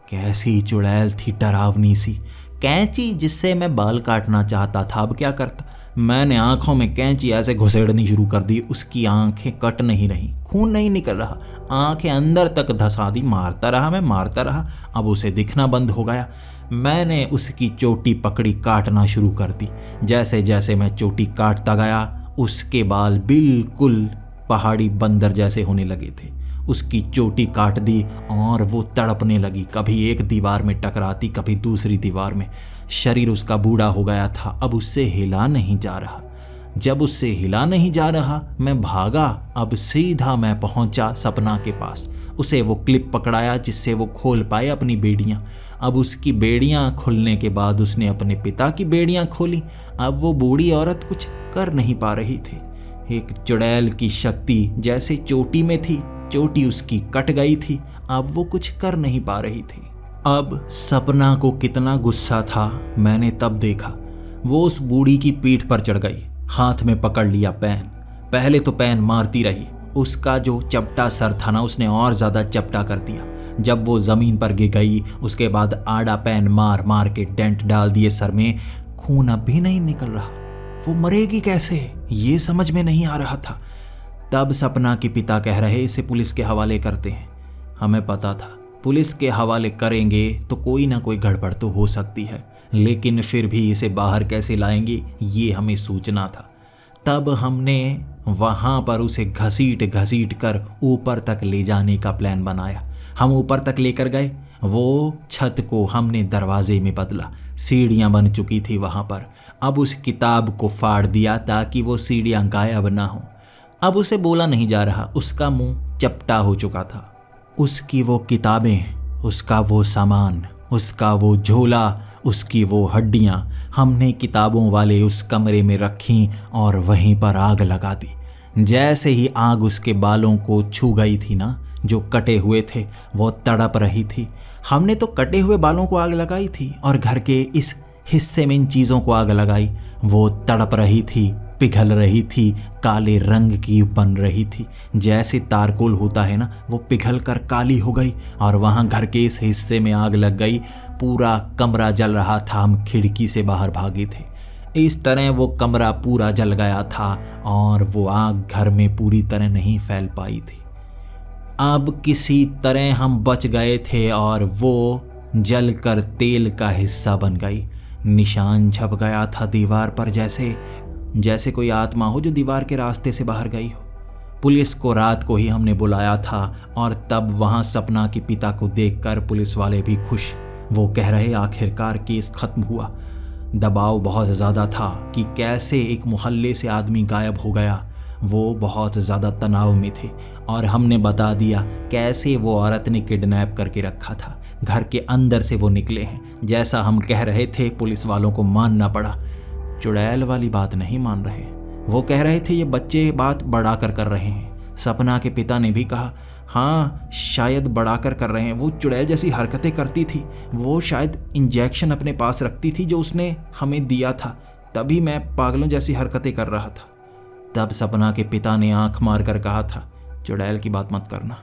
कैसी चुड़ैल थी, डरावनी सी। कैंची जिससे मैं बाल काटना चाहता था, अब क्या करता। मैंने आंखों में कैंची ऐसे घुसेड़नी शुरू कर दी। उसकी आंखें कट नहीं रही, खून नहीं निकल रहा, आंखें अंदर तक धंसा दी। मारता रहा मैं, मारता रहा। अब उसे दिखना बंद हो गया। मैंने उसकी चोटी पकड़ी, काटना शुरू कर दी। जैसे जैसे मैं चोटी काटता गया, उसके बाल बिल्कुल पहाड़ी बंदर जैसे होने लगे थे। उसकी चोटी काट दी और वो तड़पने लगी, कभी एक दीवार में टकराती, कभी दूसरी दीवार में। शरीर उसका बूढ़ा हो गया था, अब उससे हिला नहीं जा रहा। जब उससे हिला नहीं जा रहा, मैं भागा। अब सीधा मैं पहुंचा सपना के पास। उसे वो क्लिप पकड़ाया जिससे वो खोल पाए अपनी बेड़ियां। अब उसकी बेड़ियां खुलने के बाद उसने अपने पिता की बेड़ियां खोली। अब वो बूढ़ी औरत कुछ कर नहीं पा रही थी। एक चुड़ैल की शक्ति जैसे चोटी में थी, चोटी उसकी कट गई थी, अब वो कुछ कर नहीं पा रही थी। अब सपना को कितना गुस्सा था मैंने तब देखा। वो उस बूढ़ी की पीठ पर चढ़ गई, हाथ में पकड़ लिया पेन। पहले तो पेन मारती रही, उसका जो चपटा सर था ना, उसने और ज़्यादा चपटा कर दिया। जब वो ज़मीन पर गिर गई, उसके बाद आड़ा पेन मार मार के डेंट डाल दिए सर में। खून अब भी नहीं निकल रहा। वो मरेगी कैसे, ये समझ में नहीं आ रहा था। तब सपना के पिता कह रहे, इसे पुलिस के हवाले करते हैं। हमें पता था पुलिस के हवाले करेंगे तो कोई ना कोई गड़बड़ तो हो सकती है, लेकिन फिर भी इसे बाहर कैसे लाएंगे ये हमें सोचना था। तब हमने वहाँ पर उसे घसीट घसीट कर ऊपर तक ले जाने का प्लान बनाया। हम ऊपर तक लेकर गए। वो छत को हमने दरवाजे में बदला, सीढ़ियाँ बन चुकी थी वहाँ पर। अब उस किताब को फाड़ दिया ताकि वो सीढ़ियाँ गायब ना हो। अब उसे बोला नहीं जा रहा, उसका मुंह चपटा हो चुका था। उसकी वो किताबें, उसका वो सामान, उसका वो झोला, उसकी वो हड्डियाँ हमने किताबों वाले उस कमरे में रखीं और वहीं पर आग लगा दी। जैसे ही आग उसके बालों को छू गई थी ना, जो कटे हुए थे, वो तड़प रही थी। हमने तो कटे हुए बालों को आग लगाई थी और घर के इस हिस्से में इन चीज़ों को आग लगाई। वो तड़प रही थी, पिघल रही थी, काले रंग की बन रही थी। जैसे तारकोल होता है ना, वो पिघल कर काली हो गई और वहाँ घर के इस हिस्से में आग लग गई। पूरा कमरा जल रहा था। हम खिड़की से बाहर भागे थे। इस तरह वो कमरा पूरा जल गया था और वो आग घर में पूरी तरह नहीं फैल पाई थी। अब किसी तरह हम बच गए थे और वो जलकर तेल का हिस्सा बन गई। निशान छप गया था दीवार पर, जैसे कोई आत्मा हो जो दीवार के रास्ते से बाहर गई हो। पुलिस को रात को ही हमने बुलाया था और तब वहाँ सपना के पिता को देखकर पुलिस वाले भी खुश। वो कह रहे आखिरकार केस खत्म हुआ। दबाव बहुत ज़्यादा था कि कैसे एक मोहल्ले से आदमी गायब हो गया। वो बहुत ज़्यादा तनाव में थे और हमने बता दिया कैसे वो औरत ने किडनैप करके रखा था। घर के अंदर से वो निकले हैं। जैसा हम कह रहे थे पुलिस वालों को मानना पड़ा। चुड़ैल वाली बात नहीं मान रहे। वो कह रहे थे ये बच्चे बात बढ़ाकर कर रहे हैं। सपना के पिता ने भी कहा हाँ शायद बढ़ाकर कर रहे हैं। वो चुड़ैल जैसी हरकतें करती थी। वो शायद इंजेक्शन अपने पास रखती थी जो उसने हमें दिया था, तभी मैं पागलों जैसी हरकतें कर रहा था। तब सपना के पिता ने आंख मार कर कहा था चुड़ैल की बात मत करना,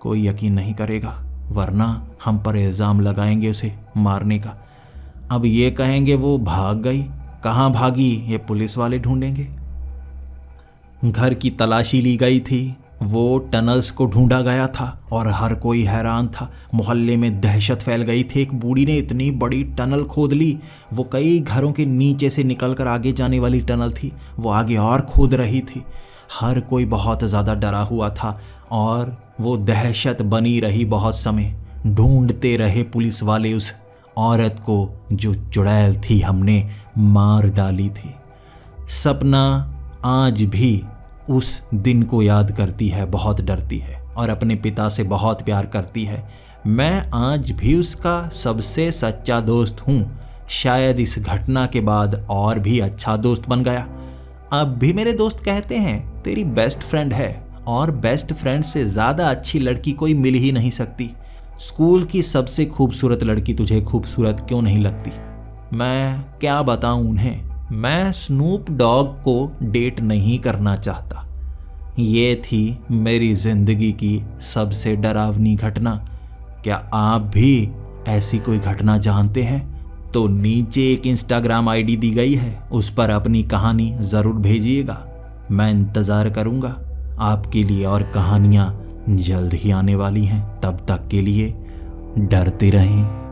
कोई यकीन नहीं करेगा, वरना हम पर इल्ज़ाम लगाएंगे उसे मारने का। अब ये कहेंगे वो भाग गई। कहाँ भागी ये पुलिस वाले ढूंढेंगे। घर की तलाशी ली गई थी। वो टनल्स को ढूंढा गया था और हर कोई हैरान था। मोहल्ले में दहशत फैल गई थी। एक बूढ़ी ने इतनी बड़ी टनल खोद ली। वो कई घरों के नीचे से निकलकर आगे जाने वाली टनल थी। वो आगे और खोद रही थी। हर कोई बहुत ज़्यादा डरा हुआ था और वो दहशत बनी रही बहुत समय। ढूंढते रहे पुलिस वाले उस औरत को जो चुड़ैल थी, हमने मार डाली थी। सपना आज भी उस दिन को याद करती है, बहुत डरती है और अपने पिता से बहुत प्यार करती है। मैं आज भी उसका सबसे सच्चा दोस्त हूँ। शायद इस घटना के बाद और भी अच्छा दोस्त बन गया। अब भी मेरे दोस्त कहते हैं तेरी बेस्ट फ्रेंड है और बेस्ट फ्रेंड से ज़्यादा अच्छी लड़की कोई मिल ही नहीं सकती। स्कूल की सबसे खूबसूरत लड़की तुझे खूबसूरत क्यों नहीं लगती? मैं क्या बताऊं उन्हें। मैं स्नूप डॉग को डेट नहीं करना चाहता। ये थी मेरी ज़िंदगी की सबसे डरावनी घटना। क्या आप भी ऐसी कोई घटना जानते हैं? तो नीचे एक इंस्टाग्राम आईडी दी गई है, उस पर अपनी कहानी ज़रूर भेजिएगा। मैं इंतज़ार करूँगा आपके लिए और कहानियाँ जल्द ही आने वाली हैं। तब तक के लिए डरते रहें।